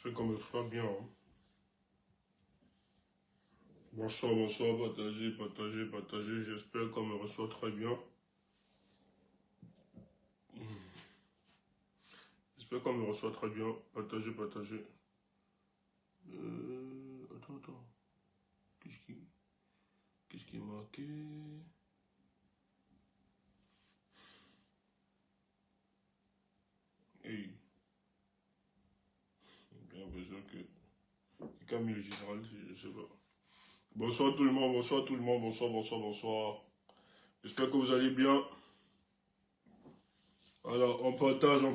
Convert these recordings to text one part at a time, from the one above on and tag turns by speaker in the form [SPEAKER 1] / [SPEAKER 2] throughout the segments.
[SPEAKER 1] J'espère qu'on me reçoit bien. Hein. Bonsoir, bonsoir, partagez, partagez, partagez. J'espère qu'on me reçoit très bien. J'espère qu'on me reçoit très bien. Partagez, partagez. Attends. Qu'est-ce qui est marqué? Hey, j'ai l'impression que quelqu'un a mis le général, je sais pas. Bonsoir tout le monde, bonsoir tout le monde, bonsoir. J'espère que vous allez bien. Alors, on partage. On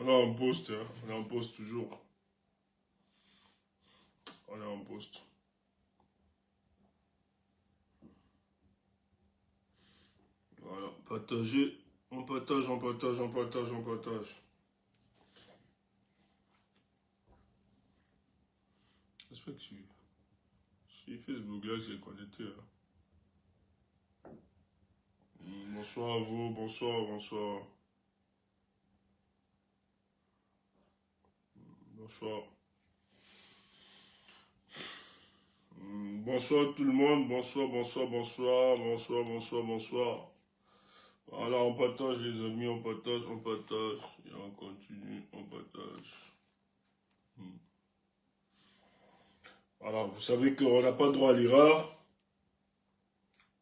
[SPEAKER 1] est en poste, hein. On est en poste toujours. On est en poste. Voilà, partager. On partage. J'espère que sur Facebook, là, c'est connecté. Hein. Bonsoir à vous, bonsoir. Bonsoir tout le monde, bonsoir. Voilà, on partage les amis, on partage. Et on continue, on partage. Voilà, vous savez qu'on n'a pas droit à l'erreur.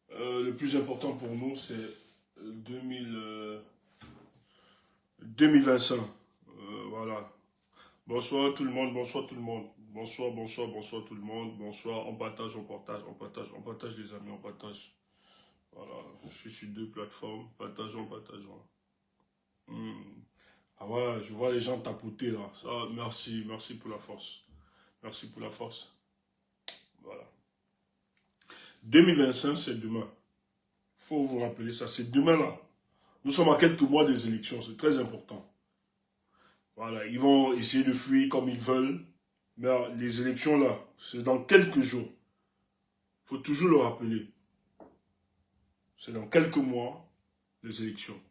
[SPEAKER 1] Le plus important pour nous, c'est 2025. Voilà. Bonsoir tout le monde. Bonsoir tout le monde, bonsoir, on partage les amis, on partage. Voilà, je suis sur 2 plateformes, partageons. Ah ouais, je vois les gens tapoter là, ça, merci pour la force. Voilà. 2025, c'est demain. Faut vous rappeler ça, c'est demain là. Nous sommes à quelques mois des élections, c'est très important. Voilà, ils vont essayer de fuir comme ils veulent. Mais les élections là, c'est dans quelques jours. Il faut toujours le rappeler. C'est dans quelques mois, les élections.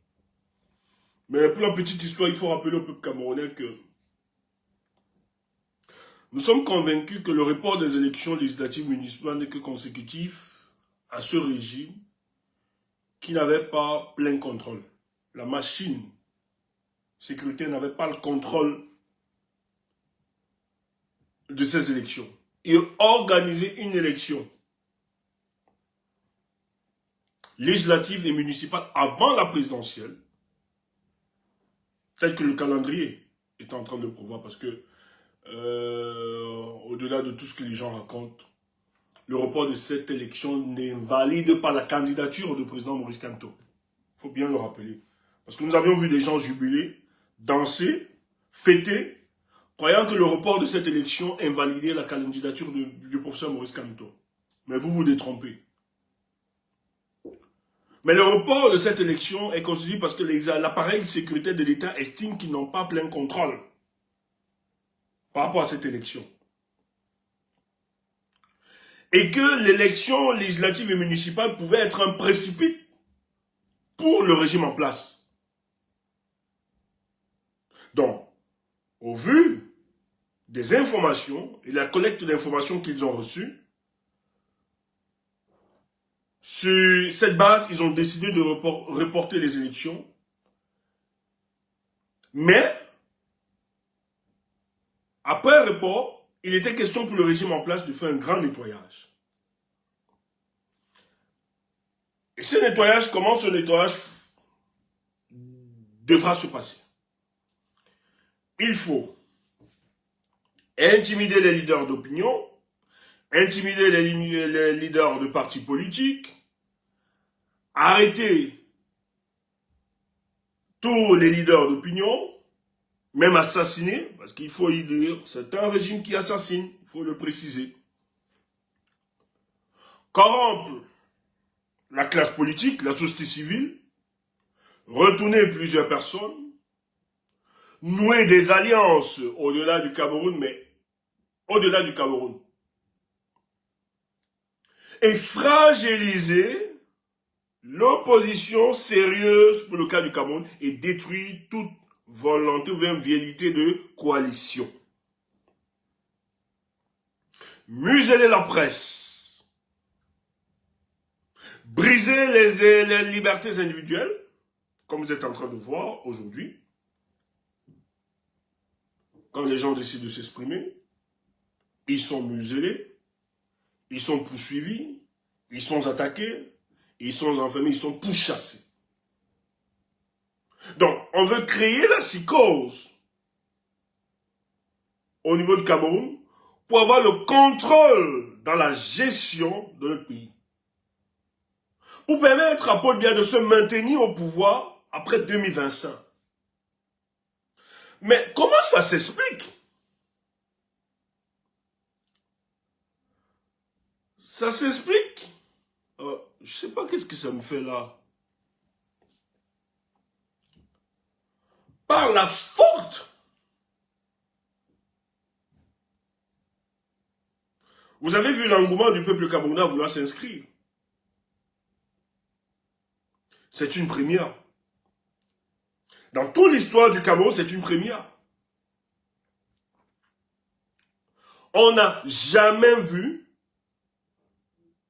[SPEAKER 1] Mais pour la petite histoire, il faut rappeler au peuple camerounais que nous sommes convaincus que le report des élections législatives municipales n'est que consécutif à ce régime qui n'avait pas plein contrôle. La machine sécuritaire n'avait pas le contrôle de ces élections. Et organiser une élection législative et municipale avant la présidentielle, tel que le calendrier est en train de prévoir, parce que au-delà de tout ce que les gens racontent, le report de cette élection n'invalide pas la candidature du président Maurice Kamto. Il faut bien le rappeler. Parce que nous avions vu des gens jubiler, danser, fêter, croyant que le report de cette élection invalidait la candidature du professeur Maurice Kamto. Mais vous vous détrompez. Mais le report de cette élection est constitué parce que l'appareil sécuritaire de l'État estime qu'ils n'ont pas plein contrôle par rapport à cette élection. Et que l'élection législative et municipale pouvait être un précipit pour le régime en place. Donc, au vu des informations et la collecte d'informations qu'ils ont reçues, sur cette base, ils ont décidé de reporter les élections. Mais, après report, il était question pour le régime en place de faire un grand nettoyage. Et ce nettoyage, comment ce nettoyage devra se passer? Il faut intimider les leaders d'opinion, intimider les leaders de partis politiques, arrêter tous les leaders d'opinion, même assassiner, parce qu'il faut y dire, c'est un régime qui assassine, il faut le préciser. Corrompre la classe politique, la société civile, retourner plusieurs personnes, nouer des alliances au-delà du Cameroun, mais au-delà du Cameroun. Et fragiliser l'opposition sérieuse pour le cas du Cameroun et détruit toute volonté ou même velléité de coalition. Museler la presse. Briser les libertés individuelles, comme vous êtes en train de voir aujourd'hui. Quand les gens décident de s'exprimer, ils sont muselés, ils sont poursuivis, ils sont attaqués, ils sont enfermés, ils sont pourchassés. Donc, on veut créer la psychose au niveau du Cameroun pour avoir le contrôle dans la gestion de notre pays. Pour permettre à Paul Biya de se maintenir au pouvoir après 2025. Mais comment ça s'explique? Ça s'explique. Je sais pas qu'est-ce que ça me fait là. Par la faute. Vous avez vu l'engouement du peuple camerounais à vouloir s'inscrire. C'est une première. Dans toute l'histoire du Cameroun, c'est une première. On n'a jamais vu,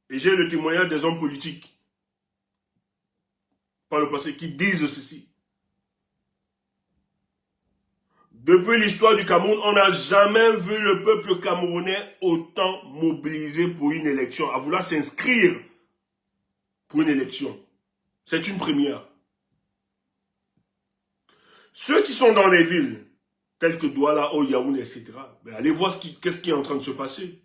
[SPEAKER 1] et j'ai le témoignage des hommes politiques, par le passé, qui disent ceci. Depuis l'histoire du Cameroun, on n'a jamais vu le peuple camerounais autant mobilisé pour une élection, à vouloir s'inscrire pour une élection. C'est une première. Ceux qui sont dans les villes, telles que Douala, Yaoundé, etc., ben allez voir qu'est-ce qui est en train de se passer.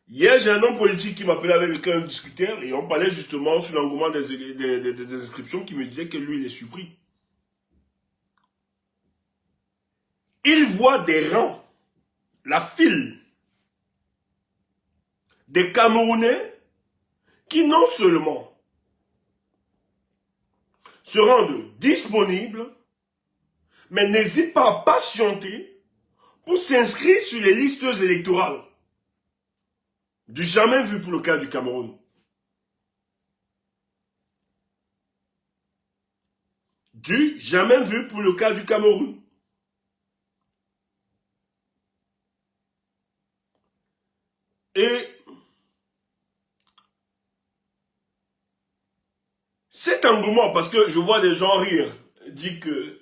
[SPEAKER 1] Hier, j'ai un homme politique qui m'appelait avec lequel on discutait et on parlait justement sur l'engouement des inscriptions qui me disait que lui, il est surpris. Il voit des rangs, la file des Camerounais qui non seulement se rendent disponibles, mais n'hésitent pas à patienter pour s'inscrire sur les listes électorales. Du jamais vu pour le cas du Cameroun. Du jamais vu pour le cas du Cameroun. Et cet engouement, parce que je vois des gens rire, dit que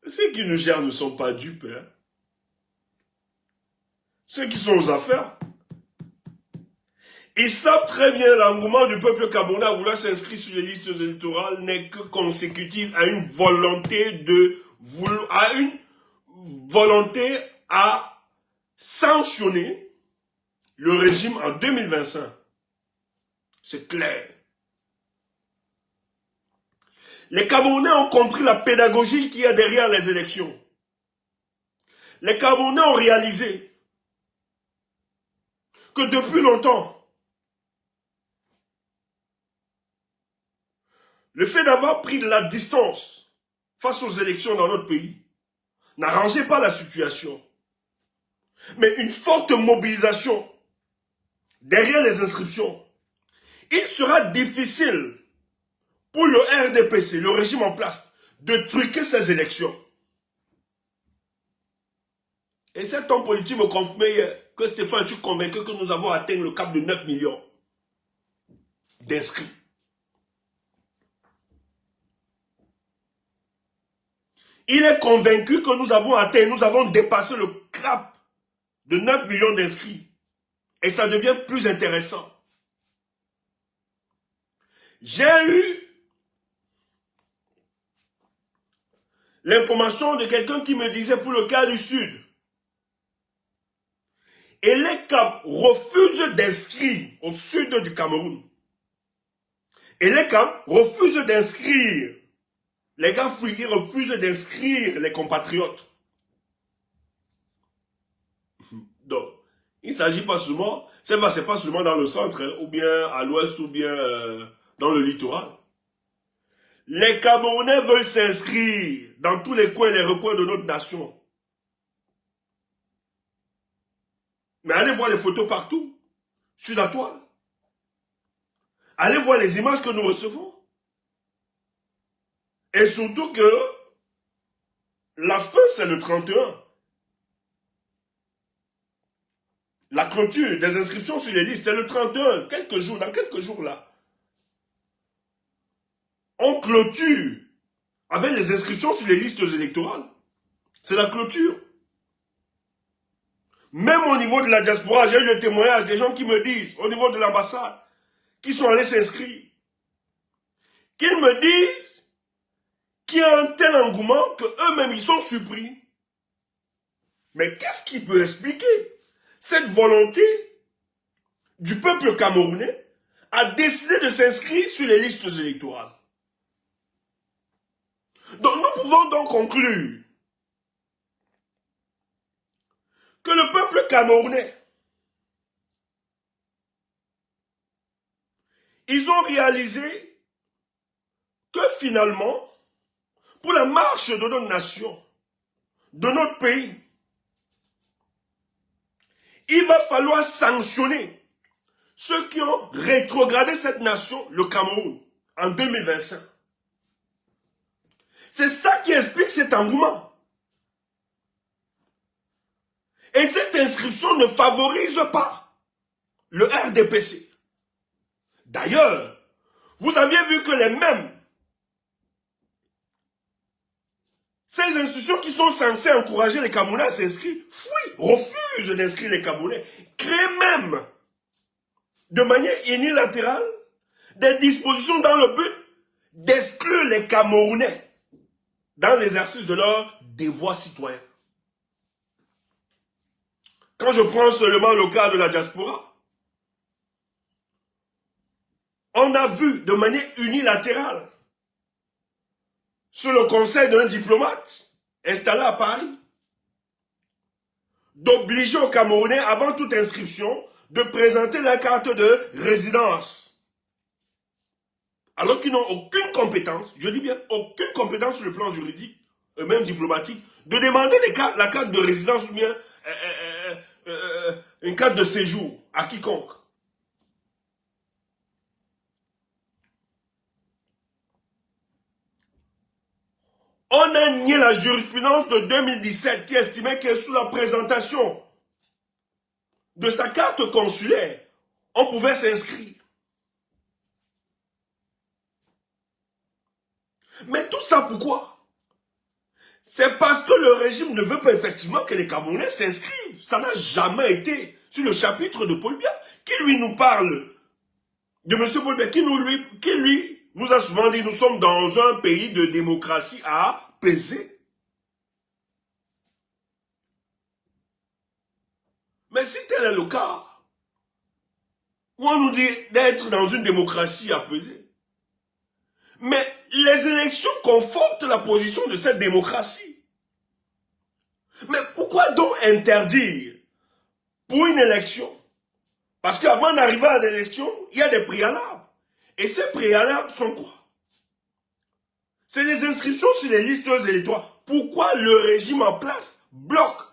[SPEAKER 1] ceux qui nous gèrent ne sont pas dupes. Hein. Ceux qui sont aux affaires, ils savent très bien l'engouement du peuple camerounais à vouloir s'inscrire sur les listes électorales n'est que consécutif à une volonté à sanctionner le régime en 2025. C'est clair. Les Camerounais ont compris la pédagogie qu'il y a derrière les élections. Les Camerounais ont réalisé que depuis longtemps, le fait d'avoir pris de la distance face aux élections dans notre pays n'arrangeait pas la situation. Mais une forte mobilisation derrière les inscriptions, il sera difficile pour le RDPC, le régime en place, de truquer ces élections. Et cet homme politique me confirmait hier que Stéphane, je suis convaincu que nous avons atteint le cap de 9 millions d'inscrits. Il est convaincu que nous avons dépassé le cap de 9 millions d'inscrits. Et ça devient plus intéressant. J'ai eu l'information de quelqu'un qui me disait pour le cas du Sud, et les CAP refusent d'inscrire au sud du Cameroun. Et les CAP refusent d'inscrire. Les gars fouillés refusent d'inscrire les compatriotes. Donc, il ne s'agit pas seulement, c'est pas seulement dans le centre, hein, ou bien à l'ouest, ou bien dans le littoral. Les Camerounais veulent s'inscrire dans tous les coins et les recoins de notre nation. Mais allez voir les photos partout, sur la toile. Allez voir les images que nous recevons. Et surtout que la fin, c'est le 31. La clôture des inscriptions sur les listes, c'est le 31. Quelques jours, dans quelques jours là. On clôture avec les inscriptions sur les listes électorales. C'est la clôture. Même au niveau de la diaspora, j'ai eu le témoignage des gens qui me disent, au niveau de l'ambassade, qui sont allés s'inscrire, qu'ils me disent qu'il y a un tel engouement qu'eux-mêmes, ils sont surpris. Mais qu'est-ce qui peut expliquer cette volonté du peuple camerounais à décider de s'inscrire sur les listes électorales? Donc nous pouvons donc conclure que le peuple camerounais, ils ont réalisé que finalement, pour la marche de notre nation, de notre pays, il va falloir sanctionner ceux qui ont rétrogradé cette nation, le Cameroun, en 2025. C'est ça qui explique cet engouement. Et cette inscription ne favorise pas le RDPC. D'ailleurs, vous aviez vu que les mêmes, ces institutions qui sont censées encourager les Camerounais à s'inscrire, refusent d'inscrire les Camerounais, créent même, de manière unilatérale, des dispositions dans le but d'exclure les Camerounais dans l'exercice de leur devoir citoyen. Quand je prends seulement le cas de la diaspora, on a vu de manière unilatérale, sur le conseil d'un diplomate installé à Paris, d'obliger aux Camerounais, avant toute inscription, de présenter la carte de résidence. Alors qu'ils n'ont aucune compétence, je dis bien aucune compétence sur le plan juridique, même diplomatique, de demander la carte de résidence ou bien une carte de séjour à quiconque. On a nié la jurisprudence de 2017 qui estimait que sous la présentation de sa carte consulaire, on pouvait s'inscrire. Mais tout ça pourquoi? C'est parce que le régime ne veut pas effectivement que les Camerounais s'inscrivent. Ça n'a jamais été sur le chapitre de Paul Biya. Qui lui nous parle de M. Paul Biya, qui lui nous a souvent dit nous sommes dans un pays de démocratie apaisée. Mais si tel est le cas, où on nous dit d'être dans une démocratie apaisée, mais les élections confortent la position de cette démocratie. Mais pourquoi donc interdire pour une élection? Parce qu'avant d'arriver à l'élection, il y a des préalables. Et ces préalables sont quoi? C'est les inscriptions sur les listes électorales. Pourquoi le régime en place bloque?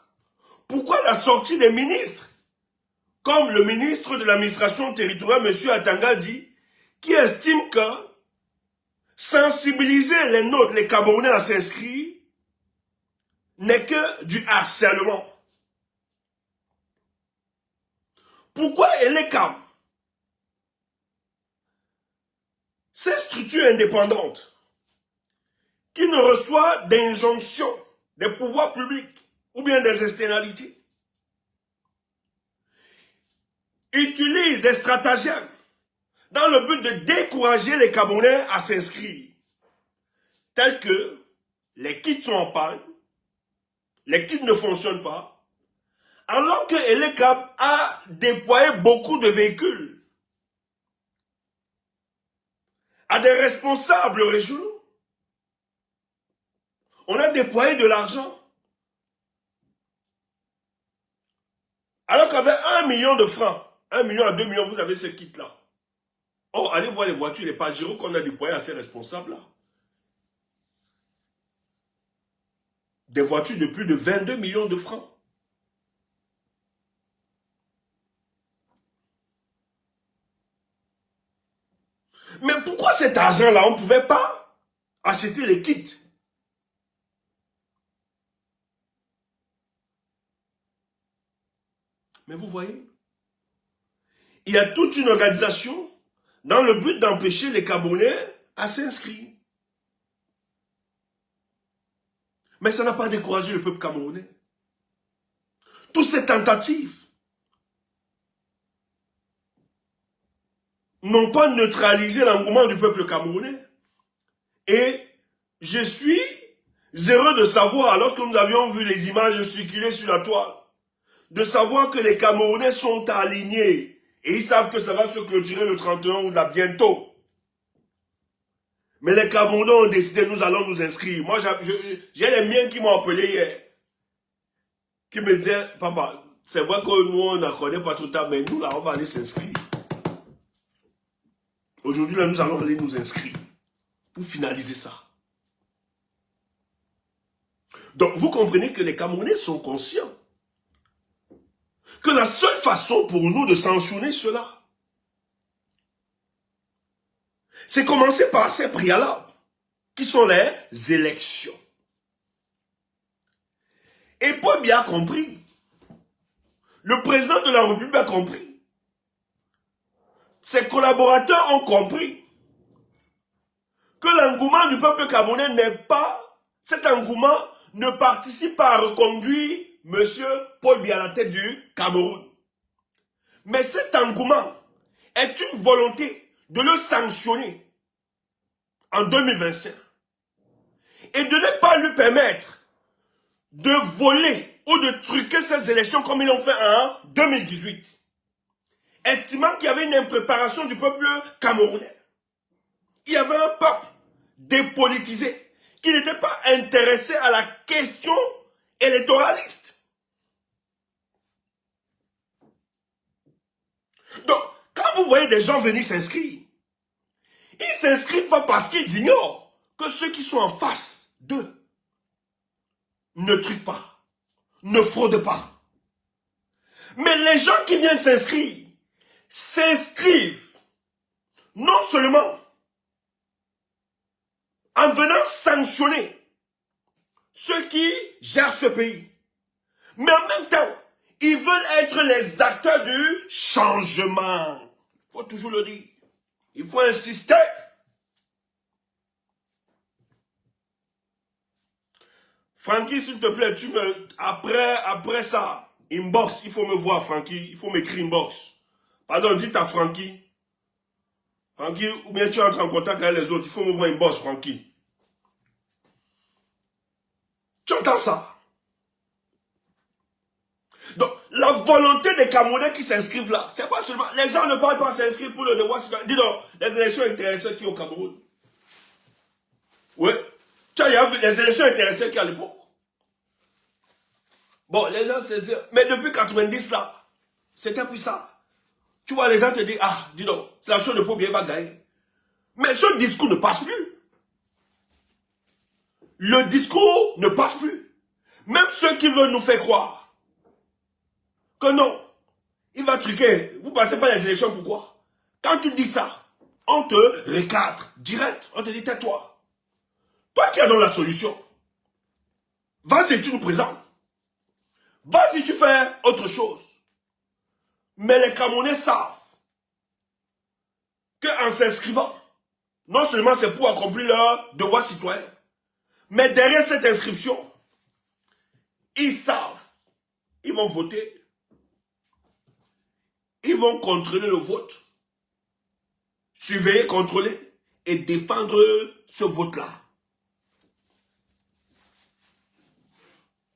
[SPEAKER 1] Pourquoi la sortie des ministres? Comme le ministre de l'administration territoriale, M. Atanga, dit, qui estime que sensibiliser les nôtres, les Camerounais à s'inscrire, n'est que du harcèlement. Pourquoi ELECAM, ces structures indépendantes, qui ne reçoivent d'injonctions des pouvoirs publics ou bien des externalités, utilisent des stratagèmes dans le but de décourager les Camerounais à s'inscrire, tels que les kits sont en panne, les kits ne fonctionnent pas, alors que ELECAM a déployé beaucoup de véhicules à des responsables régionaux. On a déployé de l'argent. Alors qu'avec 1 million de francs, 1 million à 2 millions, vous avez ce kit-là. Oh, allez voir les voitures, les Pajero qu'on a déployées à ces responsables-là. Des voitures de plus de 22 millions de francs. Mais pourquoi cet argent-là, on ne pouvait pas acheter les kits? Mais vous voyez, il y a toute une organisation dans le but d'empêcher les Camerounais à s'inscrire. Mais ça n'a pas découragé le peuple camerounais. Toutes ces tentatives n'ont pas neutralisé l'engouement du peuple camerounais. Et je suis heureux de savoir, lorsque nous avions vu les images circuler sur la toile, de savoir que les Camerounais sont alignés et ils savent que ça va se clôturer le 31 août là bientôt. Mais les Camerounais ont décidé, nous allons nous inscrire. Moi, j'ai les miens qui m'ont appelé hier, qui me disaient, papa, c'est vrai que nous, on n'accordait pas tout le temps, mais nous, là, on va aller s'inscrire. Aujourd'hui, là, nous allons aller nous inscrire pour finaliser ça. Donc, vous comprenez que les Camerounais sont conscients que la seule façon pour nous de sanctionner cela, c'est commencer par ces préalables, qui sont les élections. Et Paul Biya a compris, le président de la République a compris, ses collaborateurs ont compris que l'engouement du peuple camerounais n'est pas, cet engouement ne participe pas à reconduire M. Paul Biya à la tête du Cameroun. Mais cet engouement est une volonté de le sanctionner en 2025 et de ne pas lui permettre de voler ou de truquer ces élections comme ils l'ont fait en 2018, estimant qu'il y avait une impréparation du peuple camerounais. Il y avait un peuple dépolitisé qui n'était pas intéressé à la question électoraliste. Donc, quand vous voyez des gens venir s'inscrire, ils ne s'inscrivent pas parce qu'ils ignorent que ceux qui sont en face d'eux ne truquent pas, ne fraudent pas. Mais les gens qui viennent s'inscrire, s'inscrivent non seulement en venant sanctionner ceux qui gèrent ce pays, mais en même temps, ils veulent être les acteurs du changement. Il faut toujours le dire. Il faut insister. Francky, s'il te plaît, après ça, inbox, il faut me voir, Francky. Il faut m'écrire inbox. Pardon, dites à Francky. Francky, ou bien tu entres en contact avec les autres. Il faut me voir inbox, Francky. Tu entends ça? Donc, la volonté des Camerounais qui s'inscrivent là, c'est pas seulement... Les gens ne parlent pas s'inscrire pour le devoir citoyen. Dis donc, les élections intéressées qui au Cameroun. Oui. Tu vois, il y a les élections intéressées qui à l'époque. Bon, les gens se disent... Mais depuis 90 là, c'était plus ça. Tu vois, les gens te disent, ah, dis donc, c'est la chose de Paul Biya va gagner. Mais ce discours ne passe plus. Le discours ne passe plus. Même ceux qui veulent nous faire croire que non, il va truquer. Vous passez pas les élections, pourquoi? Quand tu dis ça, on te recadre direct. On te dit, tais-toi. Toi qui as donc la solution, vas-y, tu nous présentes. Vas-y, tu fais autre chose. Mais les Camerounais savent qu'en s'inscrivant, non seulement c'est pour accomplir leur devoir citoyen, mais derrière cette inscription, ils savent, ils vont voter, ils vont contrôler le vote, surveiller, contrôler et défendre ce vote-là.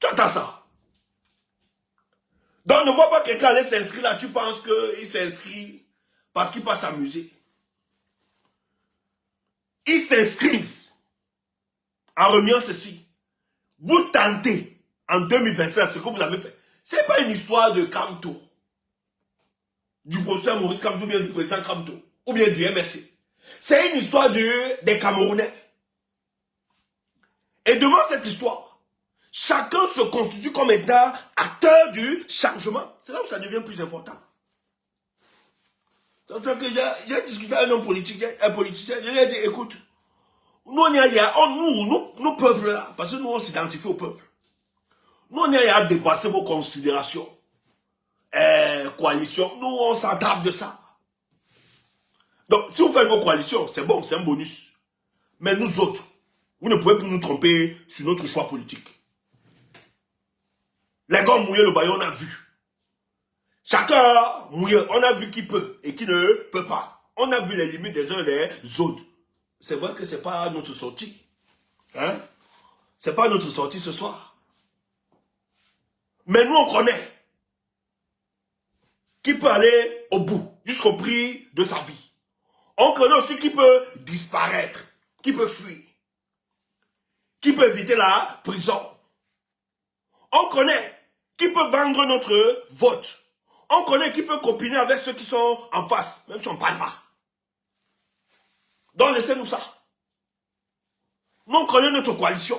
[SPEAKER 1] Tu entends ça? Donc ne vois pas quelqu'un aller s'inscrire là, tu penses qu'il s'inscrit parce qu'il passe s'amuser. Ils s'inscrivent en remuant ceci. Vous tentez en 2025 ce que vous avez fait. Ce n'est pas une histoire de Kamto, du professeur Maurice Kamto, ou bien du président Kamto, ou bien du MRC. C'est une histoire des Camerounais. Et devant cette histoire, chacun se constitue comme étant acteur du changement. C'est là où ça devient plus important. Donc, j'ai discuté avec un homme politique, un politicien, je lui ai dit, écoute, nous, nous, peuple là, parce que nous, on s'identifie au peuple. Nous, on est à dépasser vos considérations. Coalition, nous, on s'attrape de ça. Donc, si vous faites vos coalitions, c'est bon, c'est un bonus. Mais nous autres, vous ne pouvez plus nous tromper sur notre choix politique. Les gars ont mouillé le baillon, on a vu. Chacun mouillé, on a vu qui peut et qui ne peut pas. On a vu les limites des uns et des autres. C'est vrai que ce n'est pas notre sortie. Hein? Ce n'est pas notre sortie ce soir. Mais nous, on connaît qui peut aller au bout, jusqu'au prix de sa vie. On connaît aussi qui peut disparaître, qui peut fuir, qui peut éviter la prison. On connaît qui peut vendre notre vote. On connaît qui peut copiner avec ceux qui sont en face, même si on ne parle pas. Donc laissez-nous ça. Nous, on connaît notre coalition.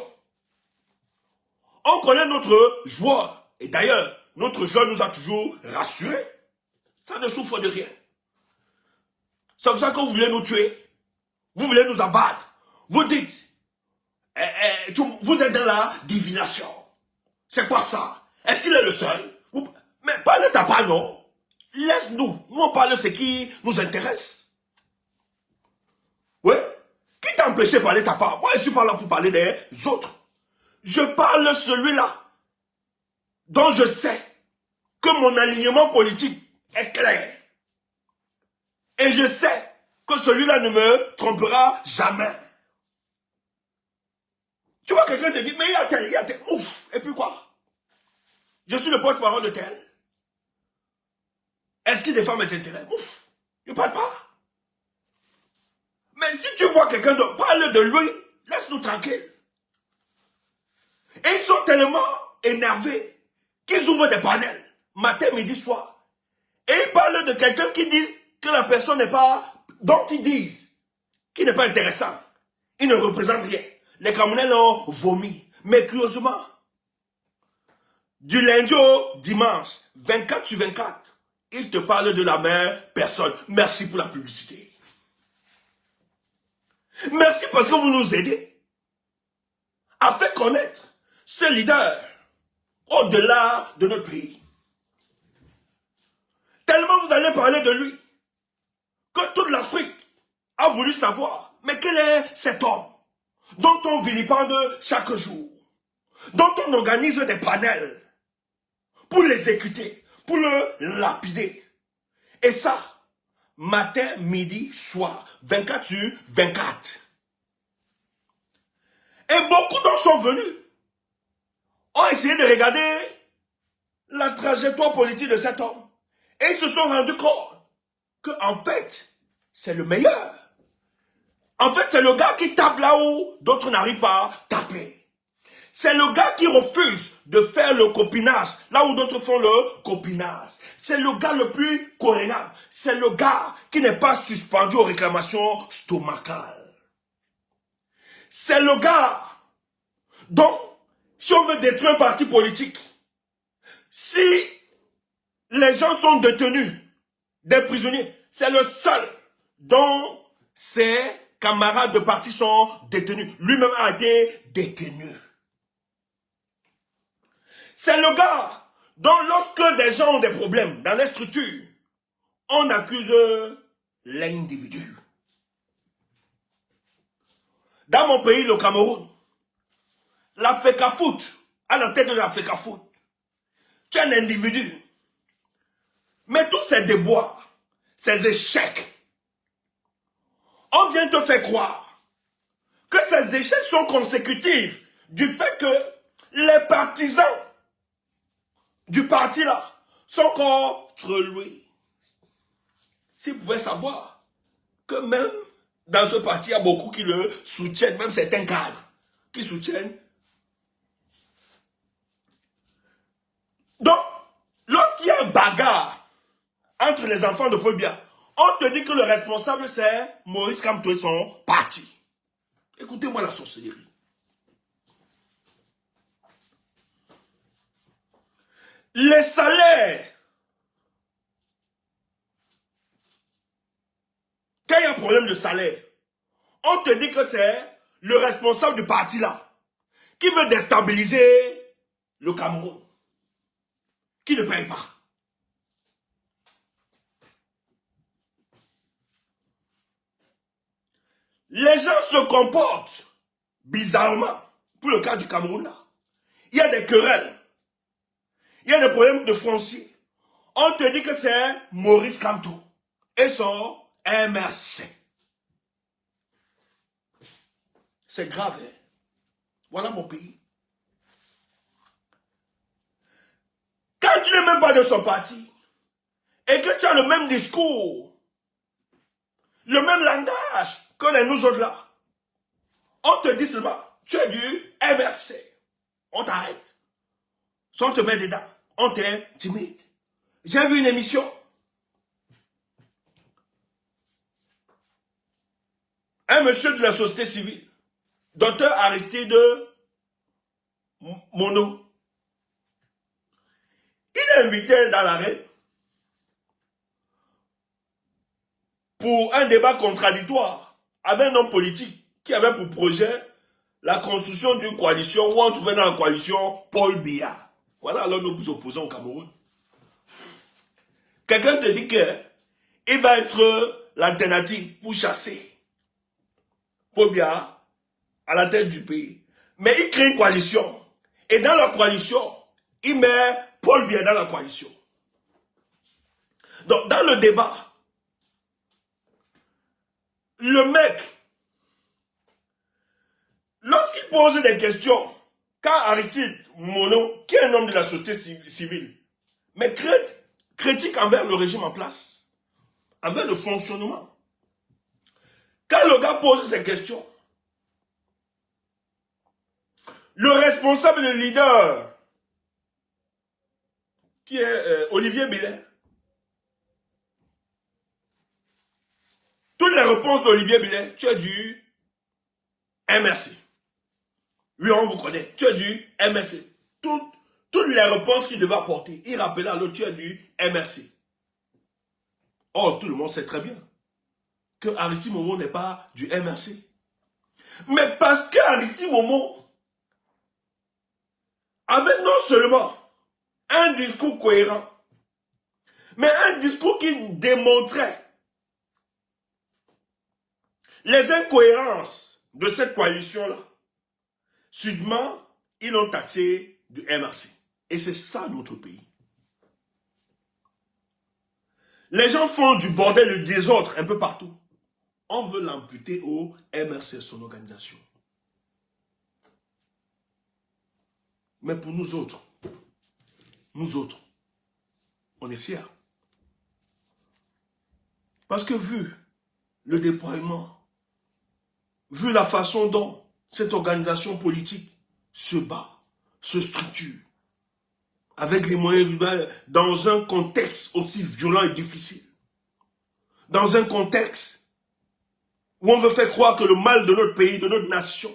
[SPEAKER 1] On connaît notre joueur. Et d'ailleurs, notre jeune nous a toujours rassurés. Ça ne souffre de rien. C'est comme ça que vous voulez nous tuer. Vous voulez nous abattre. Vous dites, vous êtes dans la divination. C'est quoi ça? Est-ce qu'il est le seul? Mais parlez ta part, non? Laisse-nous. Nous, on parle de ce qui nous intéresse. Oui? Qui t'a empêché de parler ta part? Moi, je suis pas là pour parler des autres. Je parle de celui-là dont je sais que mon alignement politique est clair. Et je sais que celui-là ne me trompera jamais. Tu vois, quelqu'un te dit, mais il y a tel, ouf, et puis quoi? Je suis le porte-parole de tel. Est-ce qu'il défend mes intérêts? Ouf, je ne parle pas. Mais si tu vois quelqu'un d'autre, parle de lui, laisse-nous tranquille. Et ils sont tellement énervés qu'ils ouvrent des panels, matin, midi, soir. Et ils parlent de quelqu'un qui dit que la personne n'est pas, dont ils disent, qui n'est pas intéressant. Il ne représente rien. Les Camerounais l'ont vomi. Mais curieusement, du lundi au dimanche, 24 sur 24, ils te parlent de la même personne. Merci pour la publicité. Merci parce que vous nous aidez à faire connaître ce leader au-delà de notre pays. Tellement vous allez parler de lui que toute l'Afrique a voulu savoir, mais quel est cet homme dont on vilipende chaque jour, dont on organise des panels pour l'exécuter, pour le lapider. Et ça, matin, midi, soir, 24 sur 24. Et beaucoup d'autres sont venus, ont essayé de regarder la trajectoire politique de cet homme. Et ils se sont rendus compte qu'en fait, c'est le meilleur. En fait, c'est le gars qui tape là où d'autres n'arrivent pas à taper. C'est le gars qui refuse de faire le copinage là où d'autres font le copinage. C'est le gars le plus cohérent. C'est le gars qui n'est pas suspendu aux réclamations stomacales. C'est le gars dont, si on veut détruire un parti politique, si les gens sont détenus, des prisonniers, c'est le seul dont ses camarades de parti sont détenus. Lui-même a été détenu. C'est le gars dont lorsque des gens ont des problèmes dans les structures, on accuse l'individu. Dans mon pays, le Cameroun, la FECAFOOT, à la tête de la FECAFOOT, tu es un individu. Mais tous ces déboires, ces échecs, on vient te faire croire que ces échecs sont consécutifs du fait que les partisans du parti là sont contre lui. S'ils pouvaient savoir que même dans ce parti, il y a beaucoup qui le soutiennent, même certains cadres qui soutiennent. Donc, lorsqu'il y a un bagarre entre les enfants de Paul Biya, on te dit que le responsable c'est Maurice Kamto et son parti. Écoutez-moi la sorcellerie. Les salaires problème de salaire, on te dit que c'est le responsable du parti là qui veut déstabiliser le Cameroun, qui ne paye pas. Les gens se comportent bizarrement pour le cas du Cameroun là. Il y a des querelles, il y a des problèmes de foncier. On te dit que c'est Maurice Kamto et son MRC. C'est grave, hein? Voilà mon pays. Quand tu n'es même pas de son parti et que tu as le même discours, le même langage que les nous autres là, on te dit seulement, tu es du MRC. On t'arrête. Si on te met dedans, on t'intimide. J'ai vu une émission. Un monsieur de la société civile, docteur Aristide Mono, il est invité dans l'arène pour un débat contradictoire avec un homme politique qui avait pour projet la construction d'une coalition où on trouvait dans la coalition Paul Biya. Voilà alors nos opposants au Cameroun. Quelqu'un te dit qu'il va être l'alternative pour chasser Paul Biya à la tête du pays. Mais il crée une coalition. Et dans la coalition, il met Paul Biya dans la coalition. Donc, dans le débat, le mec, lorsqu'il pose des questions, quand Aristide Mono, qui est un homme de la société civile, mais critique envers le régime en place, envers le fonctionnement, quand le gars pose ces questions, le responsable, le leader, qui est Olivier Billet, toutes les réponses d'Olivier Billet, tu es du MRC. Oui, on vous connaît. Tu es du MRC. Toutes les réponses qu'il devait apporter, il rappelait à l'autre, tu es du MRC. Oh, tout le monde sait très bien que Aristide Momo n'est pas du MRC. Mais parce que Aristide Momo avait non seulement un discours cohérent, mais un discours qui démontrait les incohérences de cette coalition-là. Subitement, ils l'ont taxé du MRC. Et c'est ça notre pays. Les gens font du bordel, du désordre un peu partout. On veut l'amputer au MRC, son organisation. Mais pour nous autres, on est fiers. Parce que vu le déploiement, vu la façon dont cette organisation politique se bat, se structure, avec les moyens humains, dans un contexte aussi violent et difficile, dans un contexte où on veut faire croire que le mal de notre pays, de notre nation,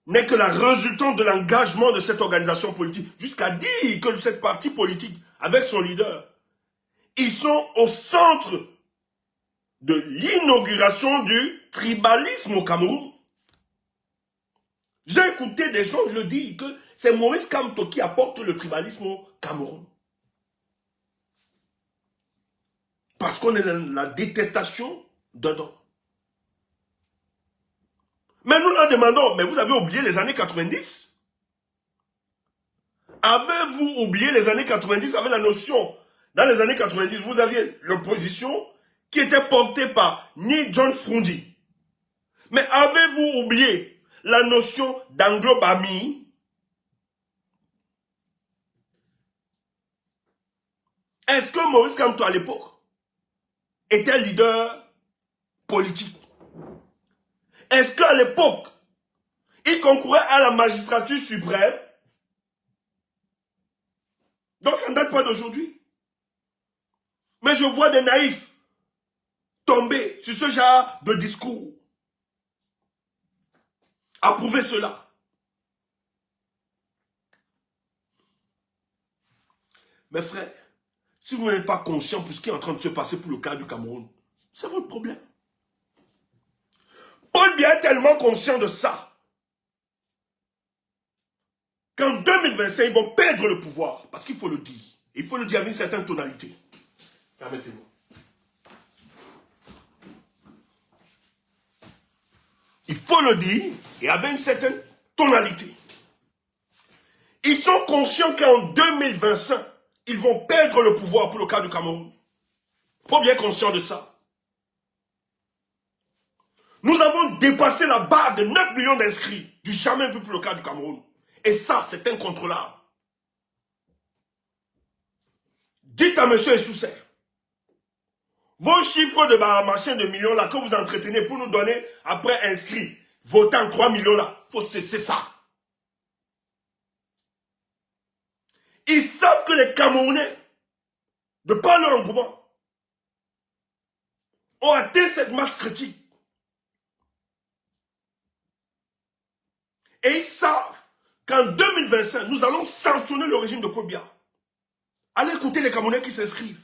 [SPEAKER 1] n'est que la résultante de l'engagement de cette organisation politique, jusqu'à dire que cette partie politique, avec son leader, ils sont au centre de l'inauguration du tribalisme au Cameroun. J'ai écouté des gens le dire que c'est Maurice Kamto qui apporte le tribalisme au Cameroun. Parce qu'on est dans la détestation dedans. Mais nous leur demandons, mais vous avez oublié les années 90? Avez-vous oublié les années 90 avec la notion, dans les années 90, vous aviez l'opposition qui était portée par ni John Frundi. Mais avez-vous oublié la notion d'Anglo-Bami? Est-ce que Maurice Kamto à l'époque était leader politique? Est-ce qu'à l'époque, il concourait à la magistrature suprême? Donc ça ne date pas d'aujourd'hui. Mais je vois des naïfs tomber sur ce genre de discours. Approuver cela. Mes frères, si vous n'êtes pas conscient de ce qui est en train de se passer pour le cas du Cameroun, C'est votre problème. Paul Biya est tellement conscient de ça qu'en 2025, ils vont perdre le pouvoir. Parce qu'il faut le dire. Il faut le dire avec une certaine tonalité. Permettez-moi. Il faut le dire et avec une certaine tonalité. Ils sont conscients qu'en 2025, ils vont perdre le pouvoir pour le cas du Cameroun. Faut bien conscient de ça. Nous avons dépassé la barre de 9 millions d'inscrits, du jamais vu pour le cas du Cameroun. Et ça, c'est incontrôlable. Dites à M. Essoussé, vos chiffres de machin de millions là que vous entretenez pour nous donner après inscrits, votant 3 millions là, faut cesser ça. Ils savent que les Camerounais, de par leur engouement, ont atteint cette masse critique. Et ils savent qu'en 2025, nous allons sanctionner le régime de Paul Biya. Allez écouter les Camerounais qui s'inscrivent.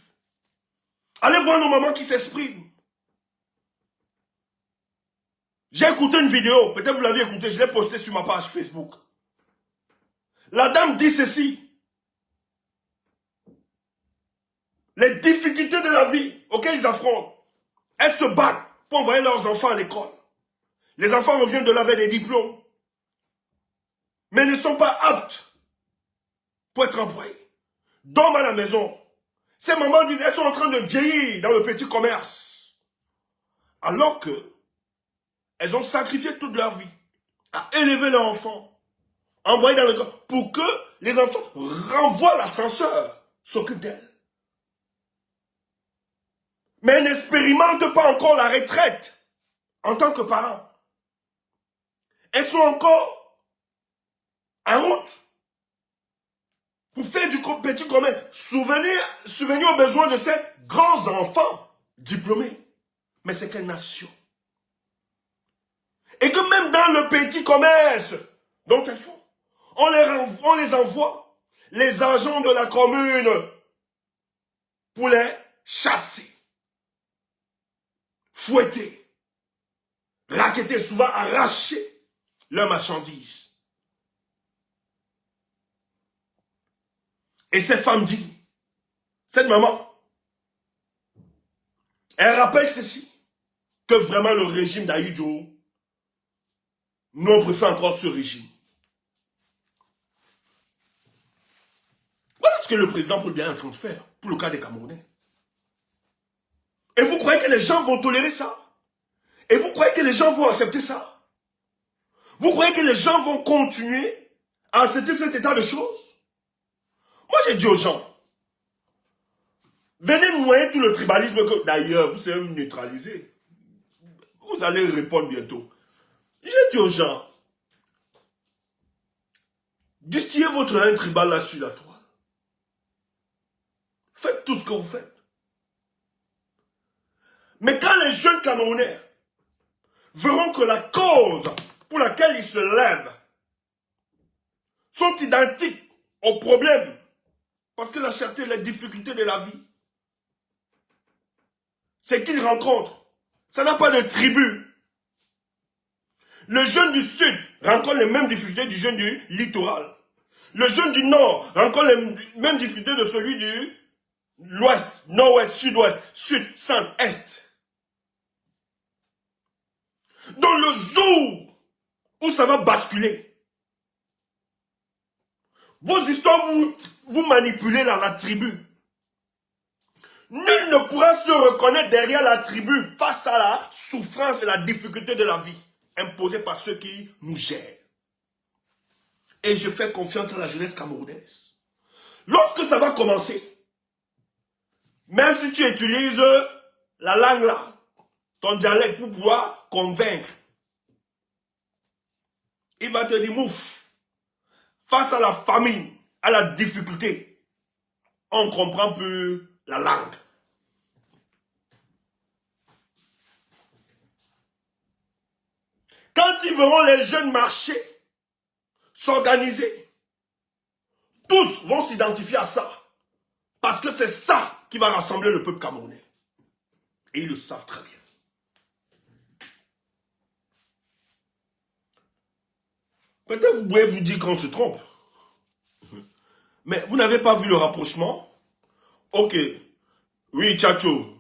[SPEAKER 1] Allez voir nos mamans qui s'expriment. J'ai écouté une vidéo, peut-être vous l'avez écoutée, je l'ai postée sur ma page Facebook. La dame dit ceci. Les difficultés de la vie auxquelles ils affrontent, elles se battent pour envoyer leurs enfants à l'école. Les enfants reviennent de là avec des diplômes, mais ne sont pas aptes pour être employés. Dorment à la maison. Ces mamans disent, elles sont en train de vieillir dans le petit commerce. Alors que elles ont sacrifié toute leur vie à élever leurs enfants, envoyer dans l'école, pour que les enfants renvoient l'ascenseur, s'occupent d'elles. Mais elles n'expérimentent pas encore la retraite en tant que parents. Elles sont encore en route pour faire du petit commerce, souvenir aux besoins de ces grands enfants diplômés. Mais c'est quelle nation? Et que même dans le petit commerce dont elles font, on les envoie, les agents de la commune, pour les chasser, fouetter, racketter, souvent arracher leurs marchandises. Et cette femme dit, cette maman, elle rappelle ceci, que vraiment le régime d'Ahidjo, nous on préfère encore ce régime. Voilà ce que le président Paul Biya est en train de faire pour le cas des Camerounais. Et vous croyez que les gens vont tolérer ça? Et vous croyez que les gens vont accepter ça? Vous croyez que les gens vont continuer à accepter cet état de choses? Moi j'ai dit aux gens, venez noyer tout le tribalisme que d'ailleurs vous savez me neutraliser. Vous allez répondre bientôt. J'ai dit aux gens, distillez votre haine tribale là sur la toile. Faites tout ce que vous faites. Mais quand les jeunes Camerounais verront que la cause pour laquelle ils se lèvent sont identiques aux problèmes, parce que la cherté et les difficultés de la vie, c'est qu'ils rencontrent. Ça n'a pas de tribu. Le jeune du sud rencontre les mêmes difficultés du jeune du littoral. Le jeune du nord rencontre les mêmes difficultés de celui du l'ouest, nord-ouest, sud-ouest, sud, centre, est. Dans le jour où ça va basculer, vos histoires vous manipulez la tribu. Nul ne pourra se reconnaître derrière la tribu face à la souffrance et la difficulté de la vie imposée par ceux qui nous gèrent. Et je fais confiance à la jeunesse camerounaise. Lorsque ça va commencer, même si tu utilises la langue là, ton dialecte pour pouvoir convaincre, il va te dire, mouf, face à la famine, à la difficulté, on ne comprend plus la langue. Quand ils verront les jeunes marcher, s'organiser, tous vont s'identifier à ça. Parce que c'est ça qui va rassembler le peuple camerounais. Et ils le savent très bien. Peut-être vous pouvez vous dire qu'on se trompe. Mais vous n'avez pas vu le rapprochement? Ok. Oui, Tchatcho.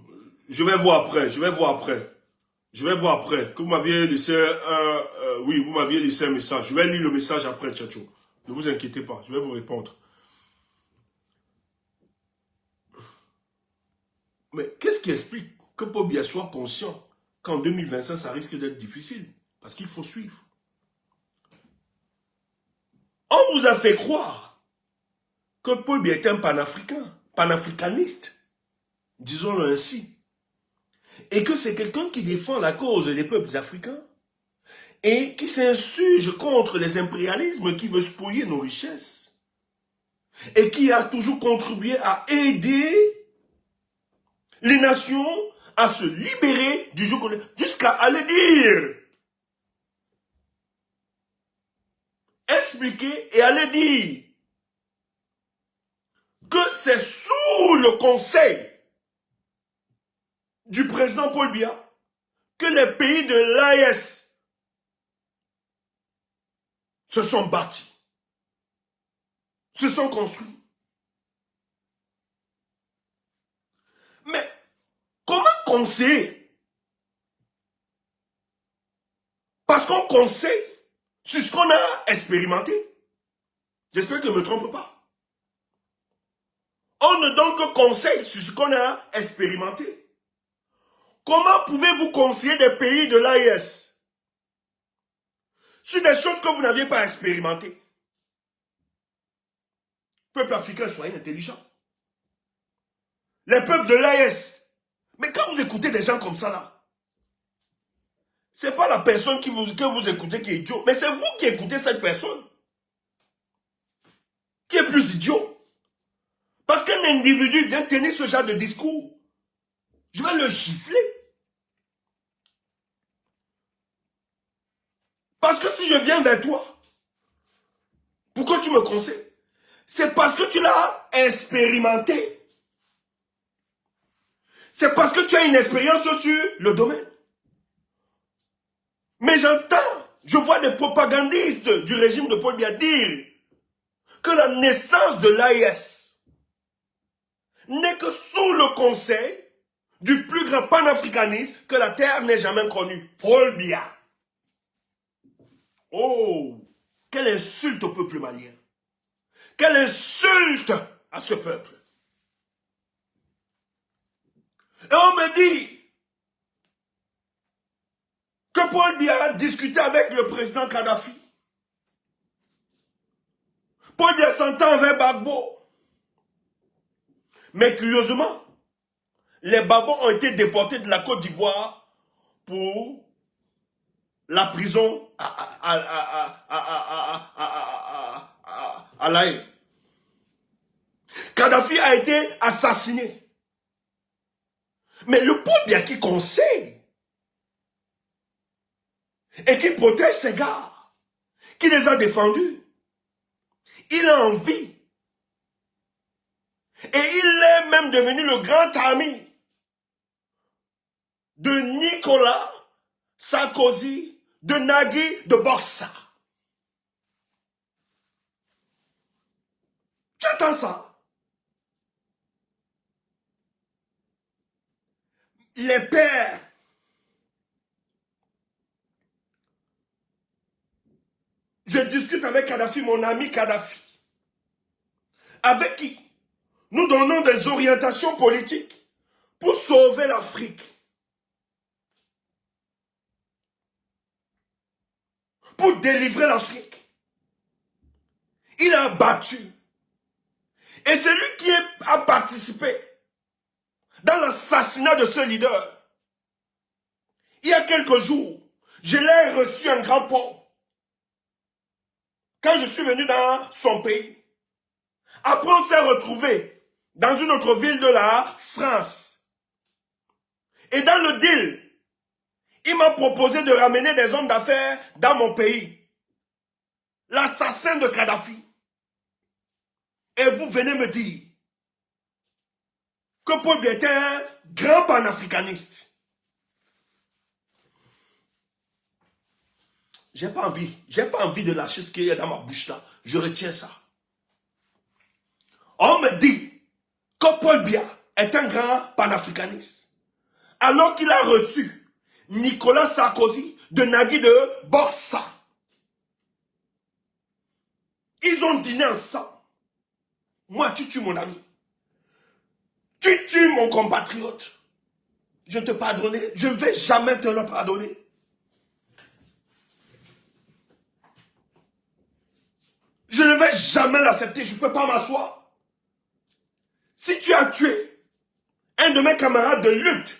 [SPEAKER 1] Je vais voir après. Je vais voir après. Je vais voir après. Que vous m'aviez laissé un... oui, vous m'aviez laissé un message. Je vais lire le message après, Tchatcho. Ne vous inquiétez pas. Je vais vous répondre. Mais qu'est-ce qui explique que Paul Biya soit conscient qu'en 2025, ça risque d'être difficile? Parce qu'il faut suivre. On vous a fait croire que Paul Biya est un panafricain, panafricaniste, disons-le ainsi, et que c'est quelqu'un qui défend la cause des peuples africains et qui s'insurge contre les impérialismes qui veulent spolier nos richesses et qui a toujours contribué à aider les nations à se libérer du joug jusqu'à aller dire, expliquer et aller dire que c'est sous le conseil du président Paul Biya que les pays de l'AES se sont bâtis, se sont construits. Mais comment conseiller? Parce qu'on conseille sur ce qu'on a expérimenté. J'espère que je ne me trompe pas. On ne donne que conseil sur ce qu'on a expérimenté. Comment pouvez-vous conseiller des pays de l'AES sur des choses que vous n'aviez pas expérimentées? Peuple africain, soyez intelligents. Les peuples de l'AES. Mais quand vous écoutez des gens comme ça là, c'est pas la personne que vous écoutez qui est idiot, mais c'est vous qui écoutez cette personne qui est plus idiot. Parce qu'un individu vient tenir ce genre de discours, je vais le gifler. Parce que si je viens vers toi, pourquoi tu me conseilles? C'est parce que tu l'as expérimenté. C'est parce que tu as une expérience sur le domaine. Mais j'entends, je vois des propagandistes du régime de Paul Biya dire que la naissance de l'AES n'est que sous le conseil du plus grand panafricaniste que la terre n'ait jamais connu, Paul Biya. Oh, quelle insulte au peuple malien. Quelle insulte à ce peuple. Et on me dit que Paul Biya a discuté avec le président Kadhafi. Paul Biya s'entend avec Gbagbo. Mais curieusement, les Babons ont été déportés de la Côte d'Ivoire pour la prison à La Haye. Kadhafi a été assassiné. Mais le Paul Biya qui conseille et qui protège ces gars, qui les a défendus, il a envie. Et il est même devenu le grand ami de Nicolas Sarkozy, de Nagui, de Boxa. Tu entends ça? Les pères je discute avec Kadhafi, mon ami Kadhafi, avec qui nous donnons des orientations politiques pour sauver l'Afrique, pour délivrer l'Afrique. Il a battu. Et c'est lui qui a participé dans l'assassinat de ce leader. Il y a quelques jours, je l'ai reçu en grand pont. Quand je suis venu dans son pays. Après, on s'est retrouvé dans une autre ville de la France. Et dans le deal, il m'a proposé de ramener des hommes d'affaires dans mon pays. L'assassin de Kadhafi. Et vous venez me dire que Paul Biya était un grand panafricaniste. J'ai pas envie de lâcher ce qu'il y a dans ma bouche là. Je retiens ça. On me dit que Paul Biya est un grand panafricaniste. Alors qu'il a reçu Nicolas Sarkozy de Nagui de Borsa. Ils ont dîné ensemble. Moi, tu tues mon ami. Tu tues mon compatriote. Je te pardonnerai. Je ne vais jamais te le pardonner. Je ne vais jamais l'accepter. Je ne peux pas m'asseoir. Si tu as tué un de mes camarades de lutte,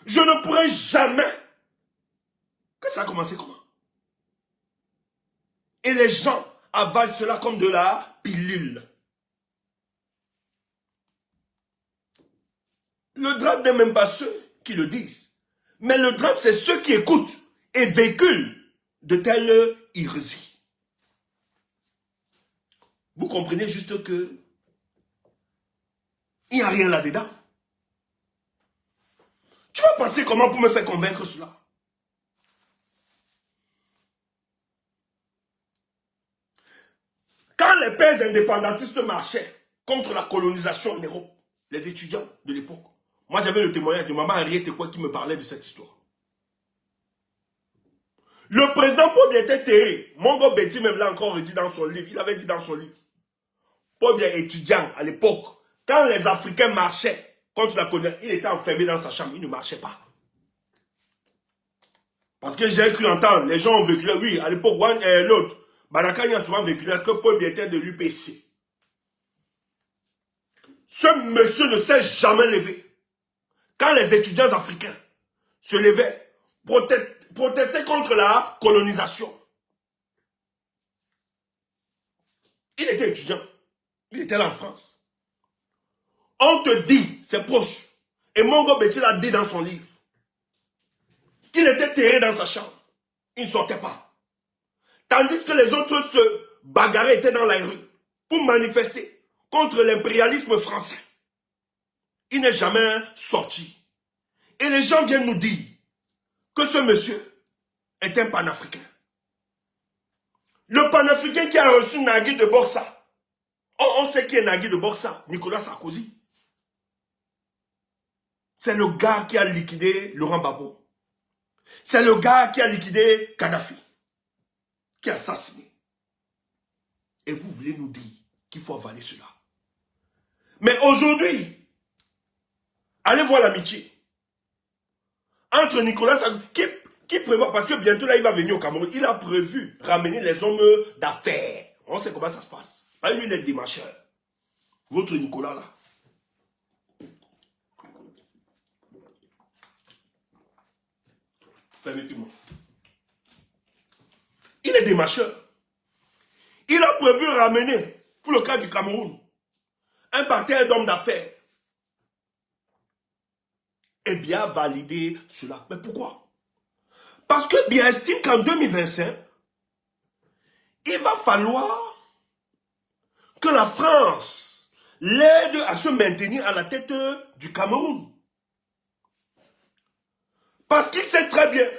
[SPEAKER 1] je ne pourrai jamais. Que ça a commencé comment? Et les gens avalent cela comme de la pilule. Le drame n'est même pas ceux qui le disent. Mais le drame, c'est ceux qui écoutent et véhiculent de telles hérésies. Vous comprenez juste que il n'y a rien là-dedans. Tu vas penser comment pour me faire convaincre cela? Quand les pères indépendantistes marchaient contre la colonisation en Europe, les étudiants de l'époque, moi j'avais le témoignage de maman Henriette quoi qui me parlait de cette histoire. Le président Paul Biya était terré. Mongo Betty même l'a encore dit dans son livre. Il avait dit dans son livre. Paul Biya étudiant à l'époque, quand les Africains marchaient contre la colonisation, il était enfermé dans sa chambre, il ne marchait pas. Parce que j'ai cru entendre, les gens ont vécu, oui, à l'époque, l'autre, Banakani a souvent vécu que Paul Biya était de l'UPC. Ce monsieur ne s'est jamais levé. Quand les étudiants africains se levaient, protestaient contre la colonisation. Il était étudiant. Il était là en France. On te dit, c'est proche. Et Mongo Betty l'a dit dans son livre. Qu'il était terré dans sa chambre. Il ne sortait pas. Tandis que les autres se bagarraient, étaient dans la rue pour manifester contre l'impérialisme français. Il n'est jamais sorti. Et les gens viennent nous dire que ce monsieur est un panafricain. Le panafricain qui a reçu Nagui de Borsa. On sait qui est Nagui de Borsa, Nicolas Sarkozy. C'est le gars qui a liquidé Laurent Gbagbo. C'est le gars qui a liquidé Kadhafi. Qui a assassiné. Et vous voulez nous dire qu'il faut avaler cela. Mais aujourd'hui, allez voir l'amitié entre Nicolas Sarkozy, qui prévoit, parce que bientôt là il va venir au Cameroun, il a prévu ramener les hommes d'affaires. On sait comment ça se passe. Ah, lui il est démarcheur. Votre Nicolas là. Permettez-moi. Il est démarcheur. Il a prévu ramener, pour le cas du Cameroun, un parterre d'hommes d'affaires. Et bien valider cela. Mais pourquoi? Parce que bien estime qu'en 2025, il va falloir que la France l'aide à se maintenir à la tête du Cameroun. Parce qu'il sait très bien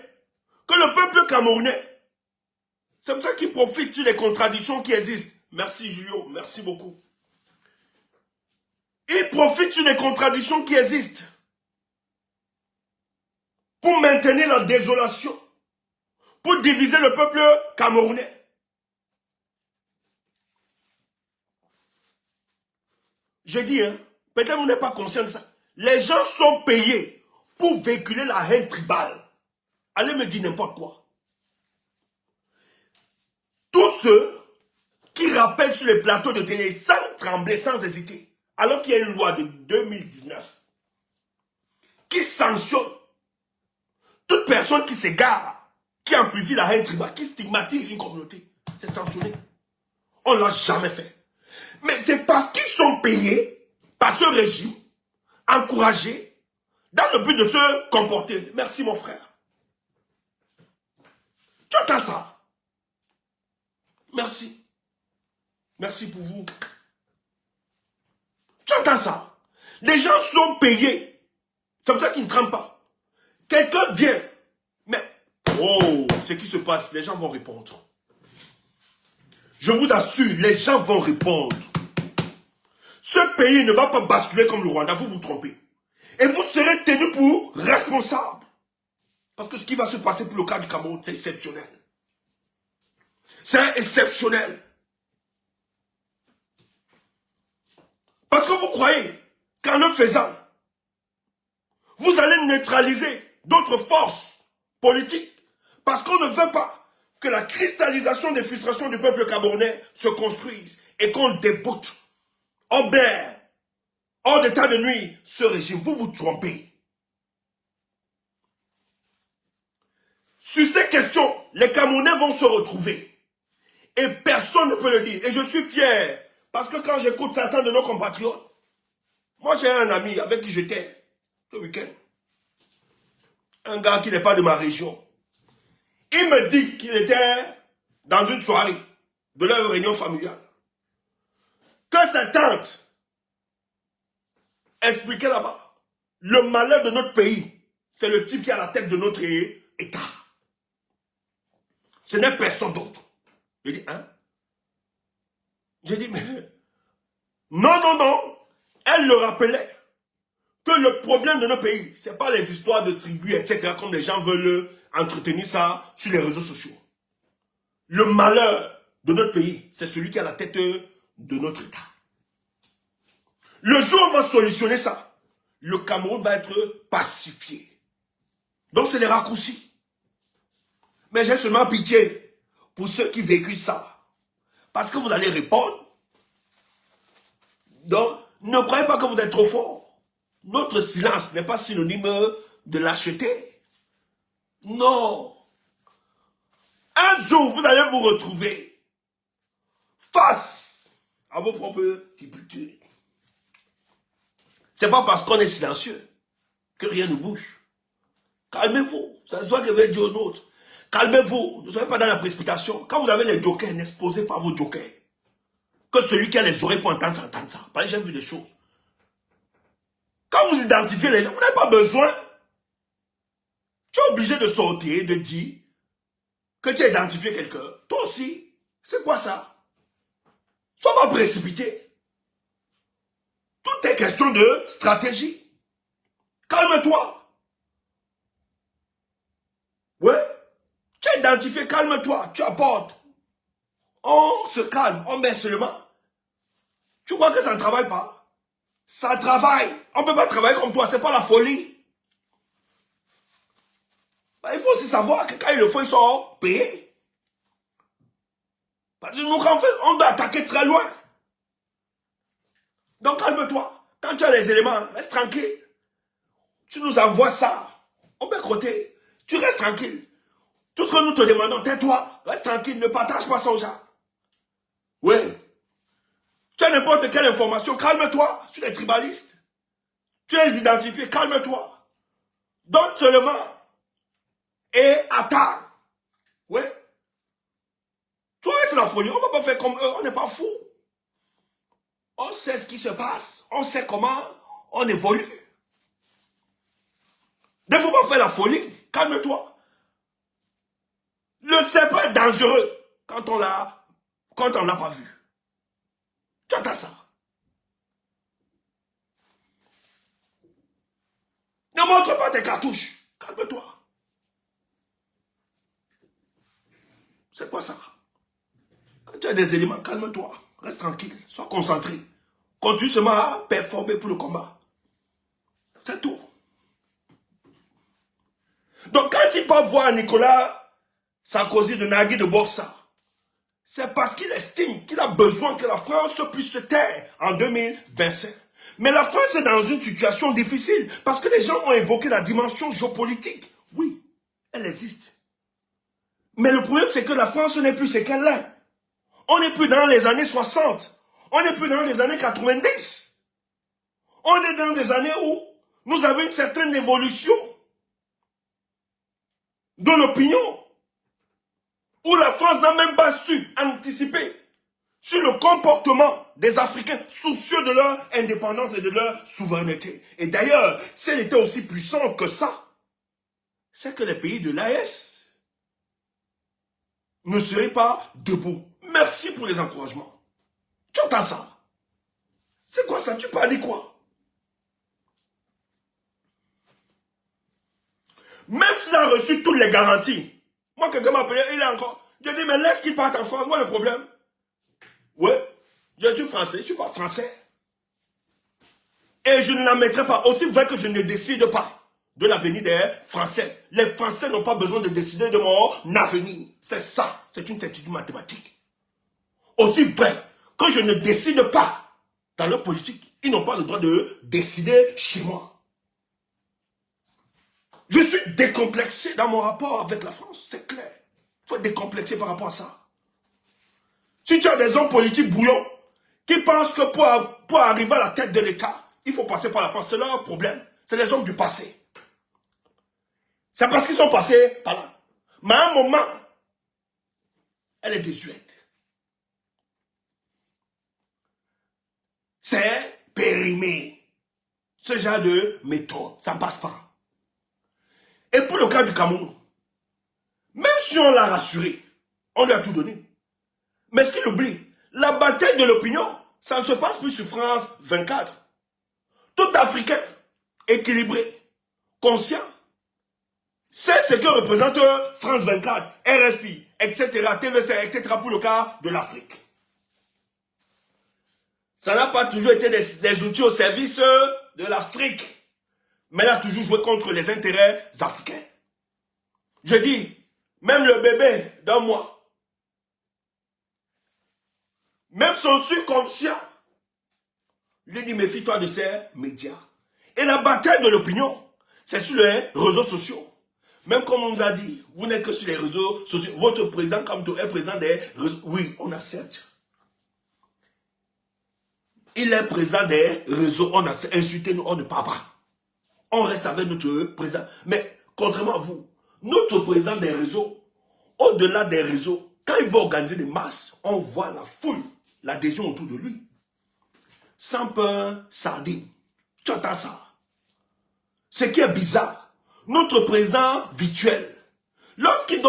[SPEAKER 1] que le peuple camerounais, c'est pour ça qu'il profite sur les contradictions qui existent. Merci Julio, merci beaucoup. Il profite sur les contradictions qui existent pour maintenir la désolation, pour diviser le peuple camerounais. Je dis, hein, peut-être vous n'êtes pas conscient de ça. Les gens sont payés pour véhiculer la haine tribale. Allez me dire n'importe quoi. Tous ceux qui rappellent sur les plateaux de télé sans trembler, sans hésiter, alors qu'il y a une loi de 2019 qui sanctionne toute personne qui s'égare, qui amplifie la haine tribale, qui stigmatise une communauté. C'est sanctionné. On ne l'a jamais fait. Mais c'est parce qu'ils sont payés par ce régime, encouragés, dans le but de se comporter. Merci mon frère. Tu entends ça? Merci. Merci pour vous. Tu entends ça? Les gens sont payés. C'est pour ça qu'ils ne tremblent pas. Quelqu'un vient. Mais, oh, ce qui se passe, les gens vont répondre. Je vous assure, les gens vont répondre. Ce pays ne va pas basculer comme le Rwanda, vous vous trompez. Et vous serez tenus pour responsables. Parce que ce qui va se passer pour le cas du Cameroun, c'est exceptionnel. C'est exceptionnel. Parce que vous croyez qu'en le faisant, vous allez neutraliser d'autres forces politiques. Parce qu'on ne veut pas que la cristallisation des frustrations du peuple camerounais se construise et qu'on déboute, obère, hors d'état de nuire ce régime. Vous vous trompez. Sur ces questions, les Camerounais vont se retrouver. Et personne ne peut le dire. Et je suis fier. Parce que quand j'écoute certains de nos compatriotes, moi j'ai un ami avec qui j'étais ce week-end. Un gars qui n'est pas de ma région. Il me dit qu'il était dans une soirée de leur réunion familiale. Que sa tante expliquait là-bas. Le malheur de notre pays, c'est le type qui est à la tête de notre État. Ce n'est personne d'autre. Je dis, hein? Je dis, mais... Non, non, non. Elle le rappelait que le problème de notre pays, ce n'est pas les histoires de tribus, etc., comme les gens veulent entretenir ça sur les réseaux sociaux. Le malheur de notre pays, c'est celui qui est à la tête de notre État. Le jour où on va solutionner ça, le Cameroun va être pacifié. Donc c'est les raccourcis. Mais j'ai seulement pitié pour ceux qui véhiculent ça. Parce que vous allez répondre. Donc, ne croyez pas que vous êtes trop fort. Notre silence n'est pas synonyme de lâcheté. Non. Un jour, vous allez vous retrouver face à vos propres difficultés. C'est pas parce qu'on est silencieux que rien ne bouge. Calmez-vous. C'est toi qui vais dire aux autres. Calmez-vous. Ne soyez pas dans la précipitation. Quand vous avez les jokers, n'exposez pas vos jokers. Que celui qui a les oreilles pour entendre ça, entende ça. Parce que j'ai vu des choses. Quand vous identifiez les gens, vous n'avez pas besoin. Tu es obligé de sortir, de dire que tu as identifié quelqu'un. Toi aussi. C'est quoi ça? Sois pas précipité. Tout est question de stratégie. Calme-toi. Ouais. Tu as identifié, calme-toi. Tu apportes. On se calme, on met seulement. Tu crois que ça ne travaille pas? Ça travaille. On ne peut pas travailler comme toi, c'est pas la folie. Ben, il faut aussi savoir que quand ils le font, ils sont payés. Parce que nous, quand on fait, on doit attaquer très loin. Donc calme-toi. Quand tu as les éléments, reste tranquille. Tu nous envoies ça. On peut côté. Tu restes tranquille. Tout ce que nous te demandons, tais-toi. Reste tranquille, ne partage pas ça aux gens. Oui. Tu as n'importe quelle information, calme-toi sur les tribalistes. Tu es identifié, calme-toi. Donne seulement. Et attaque. Oui. Toi, c'est la folie. On ne va pas faire comme eux. On n'est pas fous. On sait ce qui se passe. On sait comment on évolue. Ne faut pas faire la folie. Calme-toi. Le serpent est dangereux quand on l'a pas vu. Tu entends ça? Ne montre pas tes cartouches. Calme-toi. C'est quoi ça? Quand tu as des éléments, calme-toi. Reste tranquille. Sois concentré. Continue seulement à performer pour le combat. C'est tout. Donc quand il peut voir Nicolas Sarkozy de Nagui de Borsa, c'est parce qu'il estime qu'il a besoin que la France puisse se taire en 2025. Mais la France est dans une situation difficile parce que les gens ont évoqué la dimension géopolitique. Oui, elle existe. Mais le problème, c'est que la France n'est plus ce qu'elle est. On n'est plus dans les années 60. On n'est plus dans les années 90. On est dans des années où nous avons une certaine évolution de l'opinion. Où la France n'a même pas su anticiper sur le comportement des Africains soucieux de leur indépendance et de leur souveraineté. Et d'ailleurs, si elle était aussi puissante que ça, c'est que les pays de l'AES ne seraient pas debout. Merci pour les encouragements. Tu entends ça? C'est quoi ça? Tu parles quoi? Même s'il a reçu toutes les garanties, moi, quelqu'un m'a appelé, il est encore. Je dis, mais laisse qu'il parte en France, moi le problème. Ouais, je suis français, je ne suis pas français. Et je ne la mettrai pas, aussi vrai que je ne décide pas de l'avenir des Français. Les Français n'ont pas besoin de décider de mon avenir. C'est ça, c'est une certitude mathématique. Aussi vrai que je ne décide pas dans leur politique, ils n'ont pas le droit de décider chez moi. Je suis décomplexé dans mon rapport avec la France, c'est clair. Il faut être décomplexé par rapport à ça. Si tu as des hommes politiques bouillons qui pensent que pour arriver à la tête de l'État, il faut passer par la France, c'est leur problème. C'est les hommes du passé. C'est parce qu'ils sont passés par là. Mais à un moment, elle est désuète. C'est périmé. Ce genre de méthode, ça ne passe pas. Et pour le cas du Cameroun, même si on l'a rassuré, on lui a tout donné. Mais ce qu'il oublie, la bataille de l'opinion, ça ne se passe plus sur France 24. Tout Africain équilibré, conscient, c'est ce que représente France 24, RFI, etc., TVC, etc. pour le cas de l'Afrique. Ça n'a pas toujours été des outils au service de l'Afrique, mais elle a toujours joué contre les intérêts africains. Je dis, même le bébé d'un mois, même son subconscient, lui dit, méfie-toi de ces médias. Et la bataille de l'opinion, c'est sur les réseaux sociaux. Même comme on nous a dit, vous n'êtes que sur les réseaux sociaux. Votre président, comme tout, est président des réseaux. Oui, on accepte. Il est président des réseaux. On a insulté, nous, on ne parle pas. On reste avec notre président. Mais contrairement à vous, notre président des réseaux, au-delà des réseaux, quand il va organiser des marches, on voit la foule, l'adhésion autour de lui. Sans peur, sardine. Tu entends ça? Ce qui est bizarre, notre président virtuel, lorsqu'il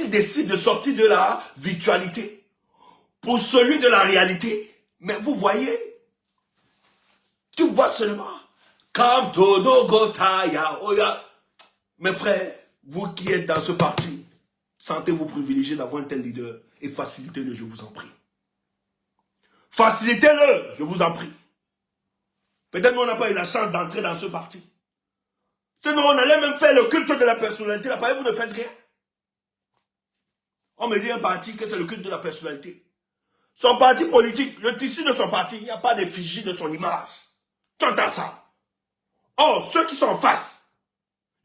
[SPEAKER 1] décide de sortir de la virtualité pour celui de la réalité, mais vous voyez, tu vois seulement, comme Todo Gotaya, Oya. Mes frères, vous qui êtes dans ce parti, sentez-vous privilégié d'avoir un tel leader et facilitez-le, je vous en prie. Facilitez-le, je vous en prie. Peut-être qu'on n'a pas eu la chance d'entrer dans ce parti. Sinon, on allait même faire le culte de la personnalité. Là, vous ne faites rien. On me dit un parti que c'est le culte de la personnalité. Son parti politique, le tissu de son parti, il n'y a pas d'effigie de son image. Tu entends ça? Or, ceux qui sont en face,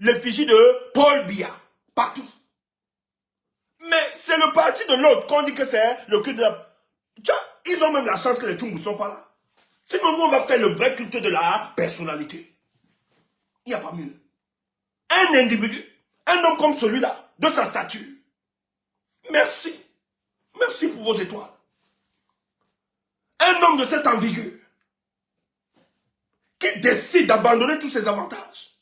[SPEAKER 1] l'effigie de Paul Biya, partout. Mais c'est le parti de l'autre qu'on dit que c'est le culte de la... Ils ont même la chance que les Tchoumbous ne sont pas là. Sinon, nous, on va faire le vrai culte de la personnalité. Il n'y a pas mieux. Un individu, un homme comme celui-là, de sa stature. Merci. Merci pour vos étoiles. Un homme de cette envergure qui décide d'abandonner tous ses avantages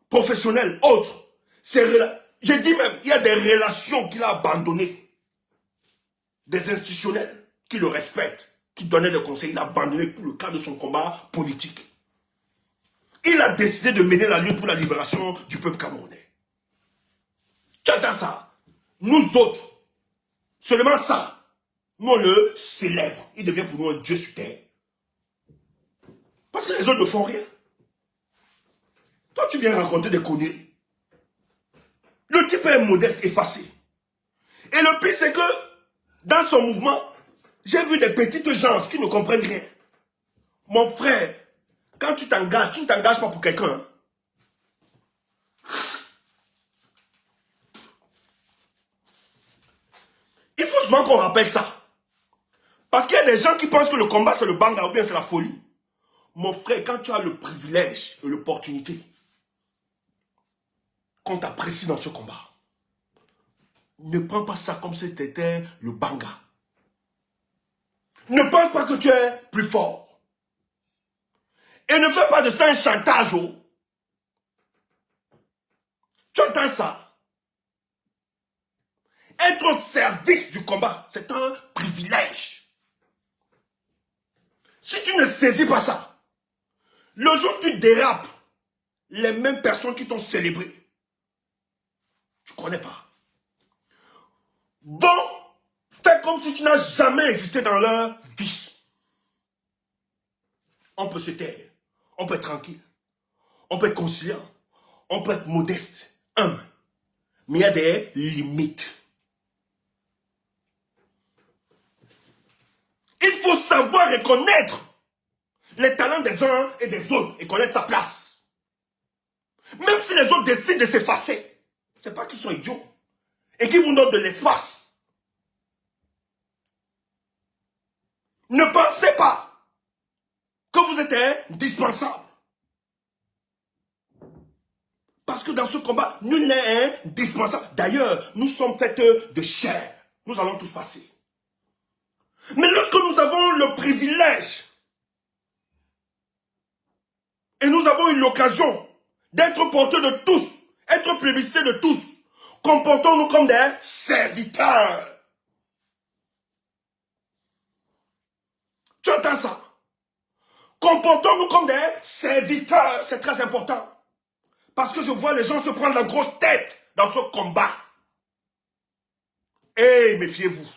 [SPEAKER 1] professionnels, autres. Je dis même, il y a des relations qu'il a abandonnées. Des institutionnels qui le respectent, qui donnaient des conseils. Il a abandonné pour le cadre de son combat politique. Il a décidé de mener la lutte pour la libération du peuple camerounais. Tu entends ça? Nous autres, seulement ça, nous on le célèbre. Il devient pour nous un Dieu sur terre. Parce que les autres ne font rien. Toi, tu viens raconter des conneries. Le type est modeste, effacé. Et le pire, c'est que dans son mouvement, j'ai vu des petites gens qui ne comprennent rien. Mon frère, quand tu t'engages, tu ne t'engages pas pour quelqu'un. Hein. Il faut souvent qu'on rappelle ça. Parce qu'il y a des gens qui pensent que le combat c'est le banga ou bien c'est la folie. Mon frère, quand tu as le privilège et l'opportunité qu'on t'apprécie dans ce combat, ne prends pas ça comme si c'était le banga. Ne pense pas que tu es plus fort. Et ne fais pas de ça un chantage. Oh. Tu entends ça? Être au service du combat, c'est un privilège. Si tu ne saisis pas ça, le jour où tu dérapes, les mêmes personnes qui t'ont célébré, tu ne connais pas. Vont faire comme si tu n'as jamais existé dans leur vie. On peut se taire, on peut être tranquille, on peut être conciliant, on peut être modeste, humble. Mais il y a des limites. Il faut savoir reconnaître les talents des uns et des autres et connaître sa place. Même si les autres décident de s'effacer, ce n'est pas qu'ils sont idiots et qu'ils vous donnent de l'espace. Ne pensez pas que vous êtes indispensable. Parce que dans ce combat, nul n'est indispensable. D'ailleurs, nous sommes faits de chair. Nous allons tous passer. Mais lorsque nous avons le privilège et nous avons eu l'occasion d'être porteurs de tous, être plébiscités de tous, comportons-nous comme des serviteurs. Tu entends ça? Comportons-nous comme des serviteurs. C'est très important. Parce que je vois les gens se prendre la grosse tête dans ce combat. Eh, méfiez-vous.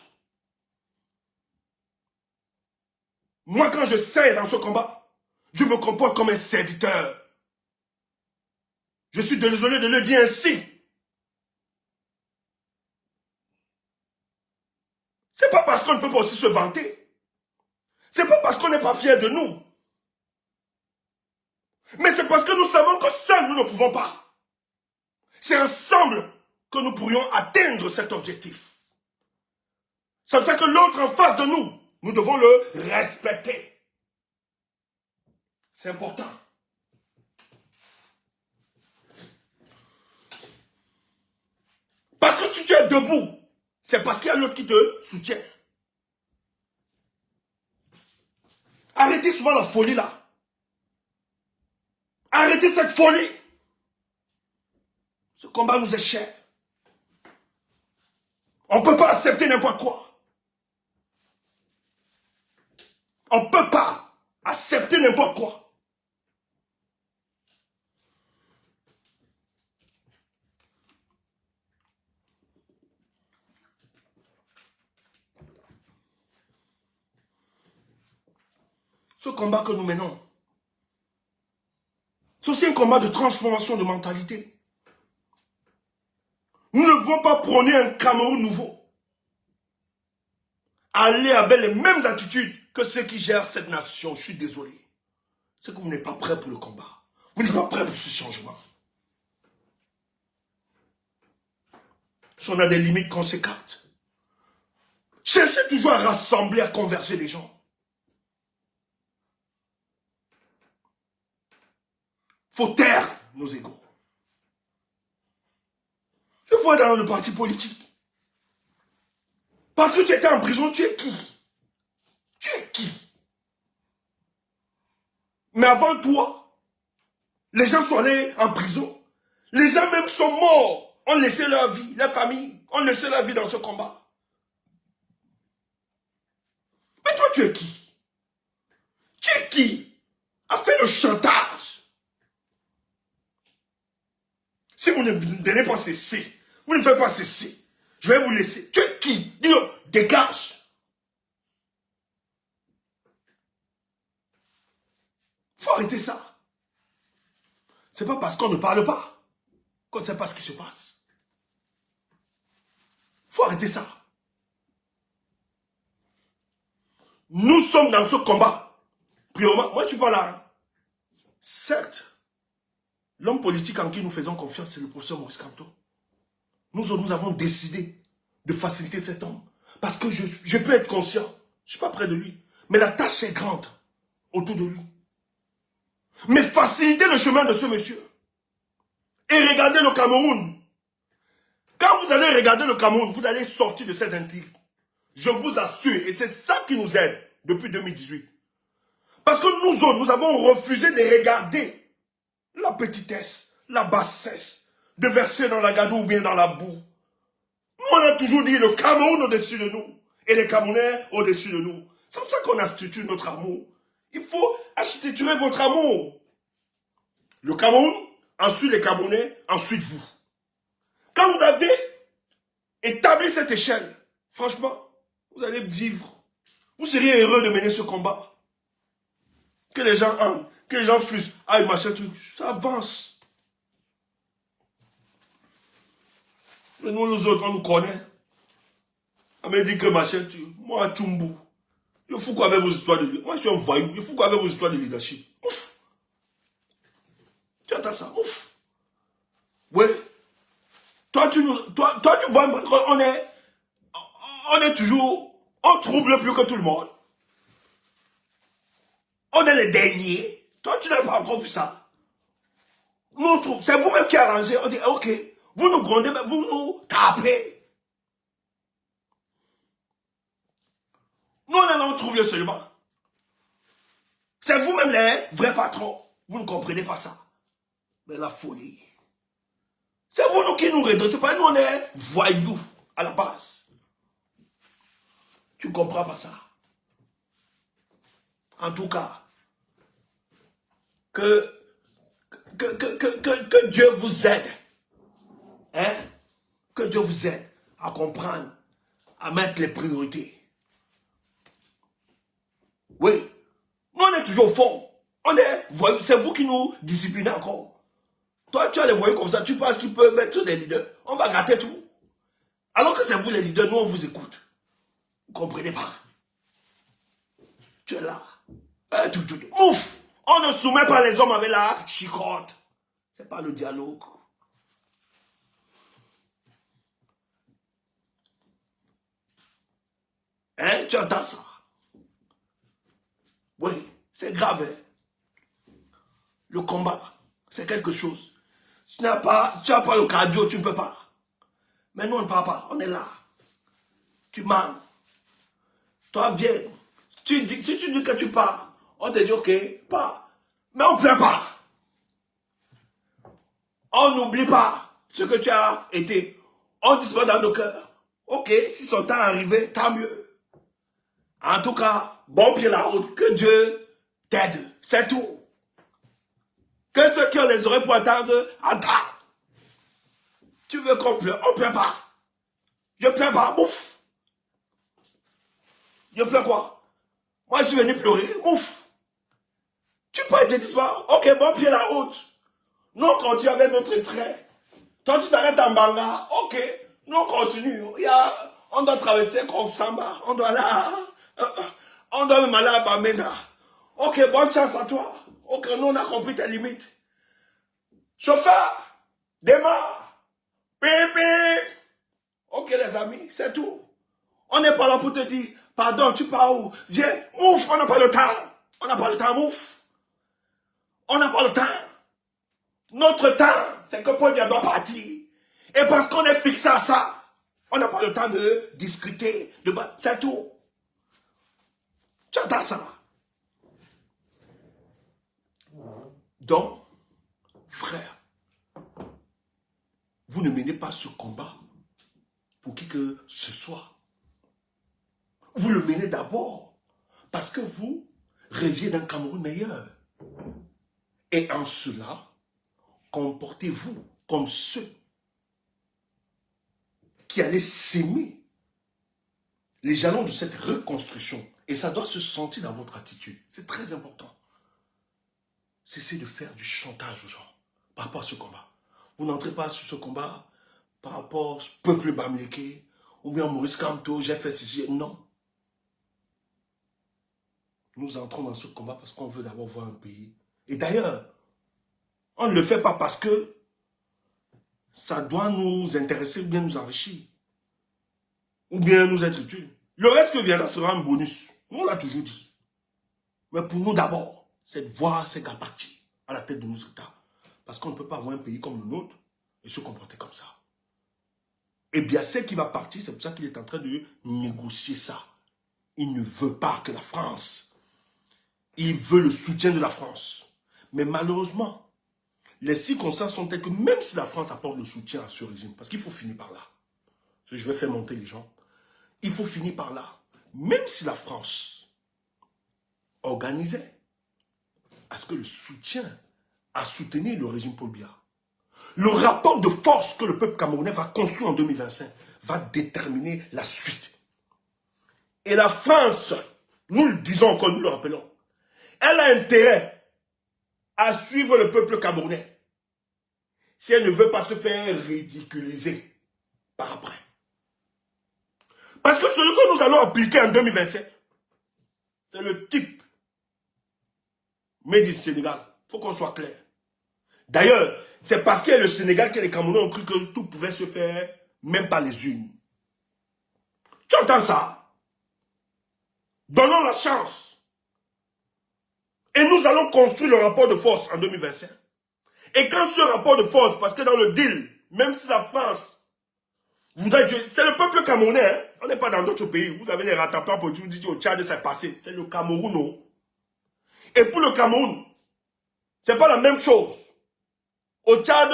[SPEAKER 1] Moi, quand je sers dans ce combat, je me comporte comme un serviteur. Je suis désolé de le dire ainsi. C'est pas parce qu'on ne peut pas aussi se vanter. C'est pas parce qu'on n'est pas fier de nous. Mais c'est parce que nous savons que seuls nous ne pouvons pas. C'est ensemble que nous pourrions atteindre cet objectif. C'est pour ça que l'autre en face de nous, nous devons le respecter. C'est important. Parce que si tu es debout, c'est parce qu'il y a l'autre qui te soutient. Arrêtez souvent la folie là. Arrêtez cette folie. Ce combat nous est cher. On ne peut pas accepter n'importe quoi. On ne peut pas accepter n'importe quoi. Ce combat que nous menons, c'est aussi un combat de transformation de mentalité. Nous ne devons pas prôner un Cameroun nouveau. Aller avec les mêmes attitudes que ceux qui gèrent cette nation. Je suis désolé. C'est que vous n'êtes pas prêts pour le combat. Vous n'êtes pas prêts pour ce changement. Si on a des limites conséquentes, cherchez toujours à rassembler, à converger les gens. Il faut taire nos égos. Je vois dans le parti politique. Parce que tu étais en prison, tu es qui? Tu es qui? Mais avant toi, les gens sont allés en prison. Les gens même sont morts. Ont laissé leur vie, leur famille, ont laissé leur vie dans ce combat. Mais toi, tu es qui? Tu es qui a fait le chantage? Si vous ne donnez pas cesser, vous ne faites pas cesser, je vais vous laisser. Tu es qui? Dis-le, dégage. Il faut arrêter ça. C'est pas parce qu'on ne parle pas qu'on ne sait pas ce qui se passe. Il faut arrêter ça. Nous sommes dans ce combat. Priorement, moi je ne suis pas là. Certes, l'homme politique en qui nous faisons confiance, c'est le professeur Maurice Kamto. Nous avons décidé de faciliter cet homme. Parce que je peux être conscient. Je ne suis pas près de lui. Mais la tâche est grande autour de lui. Mais faciliter le chemin de ce monsieur. Et regardez le Cameroun. Quand vous allez regarder le Cameroun, vous allez sortir de ces intrigues. Je vous assure, et c'est ça qui nous aide. depuis 2018. Parce que nous autres, nous avons refusé de regarder la petitesse, la bassesse, de verser dans la gadoue ou bien dans la boue. Nous, on a toujours dit le Cameroun au-dessus de nous. Et les Camerounais au-dessus de nous. C'est comme ça qu'on institue notre amour. Il faut instituer votre amour. Le Cameroun, ensuite les Camerounais, ensuite vous. Quand vous avez établi cette échelle, franchement, vous allez vivre. Vous seriez heureux de mener ce combat. Que les gens aiment, que les gens fussent. Ah, machin, truc. Ça avance. Mais nous autres, on nous connaît. On me dit que machin, moi, Tchumbu. Je fous quoi avec vos histoires de leadership. Moi, je suis un voyou. Je fous quoi avec vos histoires de leadership. Ouf. Tu attends ça. Ouf. Oui. Toi, tu vois, on est toujours, on trouble plus que tout le monde. On est les derniers. Toi, tu n'as pas encore vu ça. Nous, c'est vous-même qui arrangez. On dit, ok, vous nous grondez, mais vous nous tapez. Nous, on est dans le trouble seulement. C'est vous-même les vrais patrons. Vous ne comprenez pas ça. Mais la folie. C'est vous nous qui nous redressez. C'est pas nous, on est voyous à la base. Tu ne comprends pas ça. En tout cas, que Dieu vous aide. Hein? Que Dieu vous aide à comprendre, à mettre les priorités. Oui. Nous, on est toujours au fond. C'est vous qui nous disciplinez encore. Toi, tu as les voyous comme ça, tu penses qu'ils peuvent être des leaders. On va gâter tout. Alors que c'est vous les leaders, nous, on vous écoute. Vous ne comprenez pas. Tu es là. Ouf! On ne soumet pas les hommes avec la chicotte. Ce n'est pas le dialogue. Hein? Tu entends ça? Oui, c'est grave. Hein? Le combat, c'est quelque chose. Tu n'as pas le cardio, tu ne peux pas. Mais nous, on ne parle pas. On est là. Tu mens. Toi, viens. Si tu dis que tu pars, on te dit, ok, pars. Mais on ne pleure pas. On n'oublie pas ce que tu as été. On disparaît dans nos cœurs. Ok, si son temps est arrivé, tant mieux. En tout cas, bon pied la route. Que Dieu t'aide. C'est tout. Que ceux qui ont les oreilles pour entendre, entendent. Tu veux qu'on pleure? On ne pleure pas. Je pleure pas, ouf. Je pleure quoi? Moi, je suis venu pleurer, ouf. Tu peux être disparu. Ok, bon pied la route. Nous, on continue avec notre trait. Toi, tu t'arrêtes en Banga. Ok, nous, on continue. On doit traverser Samba. On doit là. On doit même aller à Bamenda. Ok, bonne chance à toi. Ok, nous, on a compris tes limites. Chauffeur, démarre. Pipi. Ok, les amis, c'est tout. On n'est pas là pour te dire, pardon, tu pars où? Viens, mouf, on n'a pas le temps. On n'a pas le temps, mouf. On n'a pas le temps. Notre temps, c'est que Paul doit partir. Et parce qu'on est fixé à ça, on n'a pas le temps de discuter, c'est tout. Tu entends ça? Donc, frère, vous ne menez pas ce combat pour qui que ce soit. Vous le menez d'abord parce que vous rêviez d'un Cameroun meilleur. Et en cela, comportez-vous comme ceux qui allaient s'aimer les jalons de cette reconstruction. Et ça doit se sentir dans votre attitude. C'est très important. Cessez de faire du chantage aux gens par rapport à ce combat. Vous n'entrez pas sur ce combat par rapport au peuple bamileke ou bien Maurice Kamto, j'ai fait ceci. Non. Nous entrons dans ce combat parce qu'on veut d'abord voir un pays. Et d'ailleurs, on ne le fait pas parce que ça doit nous intéresser ou bien nous enrichir. Ou bien nous être utiles. Le reste que viendra sera un bonus. Nous, on l'a toujours dit. Mais pour nous d'abord, c'est de voir ces gars partir à la tête de nos États. Parce qu'on ne peut pas avoir un pays comme le nôtre et se comporter comme ça. Et bien, ce qui va partir, c'est pour ça qu'il est en train de négocier ça. il ne veut pas que la France, il veut le soutien de la France. Mais malheureusement, les circonstances sont telles que même si la France apporte le soutien à ce régime, parce qu'il faut finir par là, je vais faire monter les gens, il faut finir par là. Même si la France organisait à ce que le soutien à soutenir le régime Paul Biya, le rapport de force que le peuple camerounais va construire en 2025 va déterminer la suite. Et la France, nous le disons encore, nous le rappelons, elle a intérêt à suivre le peuple camerounais si elle ne veut pas se faire ridiculiser par après. Parce que celui que nous allons appliquer en 2027, c'est le type Made in Sénégal. Il faut qu'on soit clair. D'ailleurs, c'est parce qu'il y a le Sénégal que les Camerounais ont cru que tout pouvait se faire, même par les unes. Tu entends ça? Donnons la chance. Et nous allons construire le rapport de force en 2025. Et quand ce rapport de force, parce que dans le deal, même si la France voudrait que... C'est le peuple camerounais, hein? On n'est pas dans d'autres pays. Vous avez les rattrapants politiques, vous dites au Tchad, c'est passé. C'est le Cameroun, non? Et pour le Cameroun, c'est pas la même chose. Au Tchad,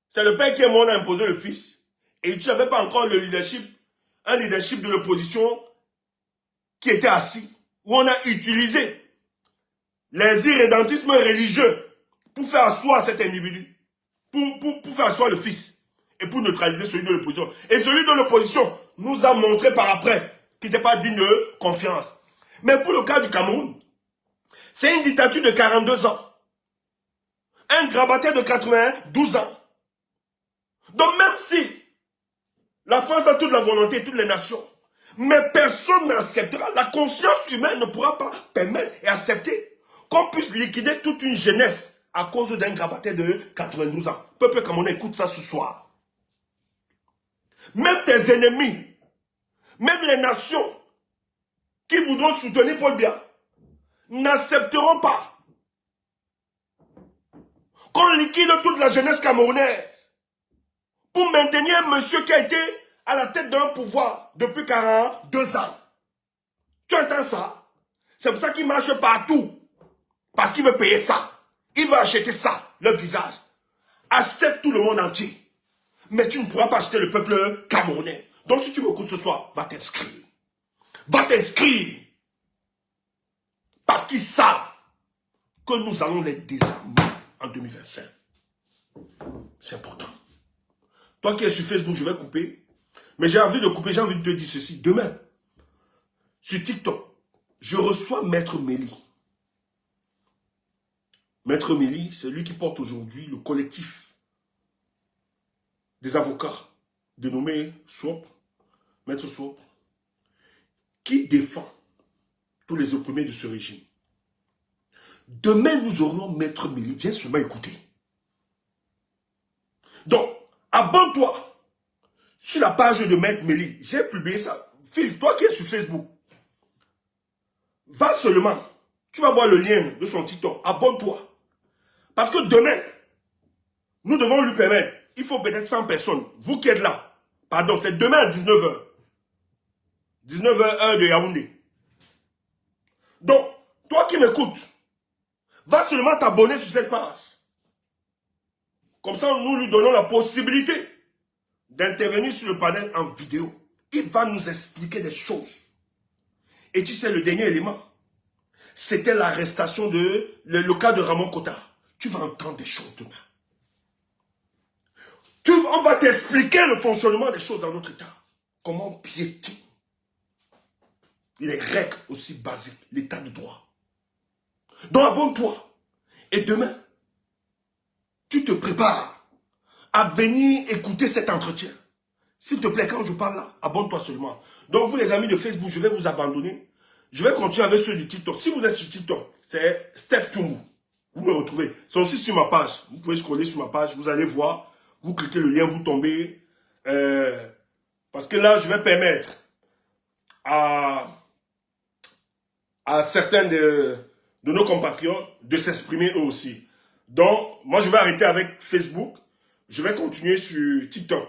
[SPEAKER 1] c'est le père qui est mort, on a imposé le fils. Et tu n'avais pas encore le leadership, un leadership de l'opposition qui était assis, où on a utilisé les irrédentismes religieux pour faire asseoir cet individu, pour faire asseoir le fils, et pour neutraliser celui de l'opposition. Et celui de l'opposition nous a montré par après qu'il n'était pas digne de confiance. Mais pour le cas du Cameroun, c'est une dictature de 42 ans. Un grabataire de 92 ans. Donc même si la France a toute la volonté, toutes les nations, mais personne n'acceptera, la conscience humaine ne pourra pas permettre et accepter qu'on puisse liquider toute une jeunesse à cause d'un grabataire de 92 ans. Peuple camerounais, écoute ça ce soir. Même tes ennemis, même les nations qui voudront soutenir Paul Biya, n'accepteront pas qu'on liquide toute la jeunesse camerounaise pour maintenir un monsieur qui a été à la tête d'un pouvoir depuis 42 ans. Tu entends ça? C'est pour ça qu'il marche partout. Parce qu'il veut payer ça. Il va acheter ça, leur visage. Achète tout le monde entier. Mais tu ne pourras pas acheter le peuple camerounais. Donc si tu m'écoutes ce soir, va t'inscrire. Va t'inscrire. Parce qu'ils savent que nous allons les désarmer en 2025. C'est important. Toi qui es sur Facebook, je vais couper. Mais j'ai envie de couper, j'ai envie de te dire ceci. Demain, sur TikTok, je reçois Maître Méli. Maître Méli, c'est lui qui porte aujourd'hui le collectif des avocats dénommé SWOP, Maître SWOP, qui défend tous les opprimés de ce régime. Demain, nous aurons Maître Méli. Viens seulement écouter. Donc, abonne-toi sur la page de Maître Méli. J'ai publié ça. Phil, toi qui es sur Facebook, va seulement. Tu vas voir le lien de son TikTok. Abonne-toi. Parce que demain, nous devons lui permettre. Il faut peut-être 100 personnes. Vous qui êtes là. Pardon, c'est demain à 19h. 19h, heure de Yaoundé. Donc, toi qui m'écoutes, va seulement t'abonner sur cette page. Comme ça, nous lui donnons la possibilité d'intervenir sur le panel en vidéo. Il va nous expliquer des choses. Et tu sais, le dernier élément, c'était l'arrestation de le cas de Ramon Kota. Tu vas entendre des choses demain. On va t'expliquer le fonctionnement des choses dans notre État. Comment piétiner les règles aussi basiques, l'État de droit. Donc abonne-toi. Et demain, tu te prépares à venir écouter cet entretien. S'il te plaît, quand je parle là, abonne-toi seulement. Donc vous les amis de Facebook, je vais vous abandonner. Je vais continuer avec ceux du TikTok. Si vous êtes sur TikTok, c'est Steph Tchoumou. Vous me retrouvez. C'est aussi sur ma page. Vous pouvez scroller sur ma page, vous allez voir. Vous cliquez le lien, vous tombez. Parce que là, je vais permettre à certains de nos compatriotes de s'exprimer eux aussi. Donc, moi, je vais arrêter avec Facebook. Je vais continuer sur TikTok.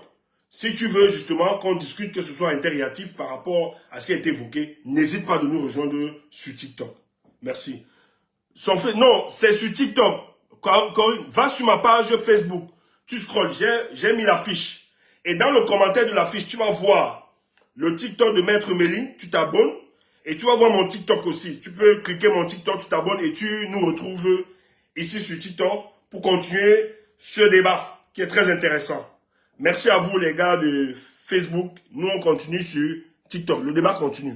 [SPEAKER 1] Si tu veux justement qu'on discute, que ce soit interactif par rapport à ce qui a été évoqué, n'hésite pas de nous rejoindre sur TikTok. Merci. Non, c'est sur TikTok. Corinne, va sur ma page Facebook. Tu scrolles, j'ai mis l'affiche. Et dans le commentaire de l'affiche, tu vas voir le TikTok de Maître Méline, tu t'abonnes. Et tu vas voir mon TikTok aussi. Tu peux cliquer mon TikTok, tu t'abonnes et tu nous retrouves ici sur TikTok pour continuer ce débat qui est très intéressant. Merci à vous les gars de Facebook. Nous on continue sur TikTok. Le débat continue.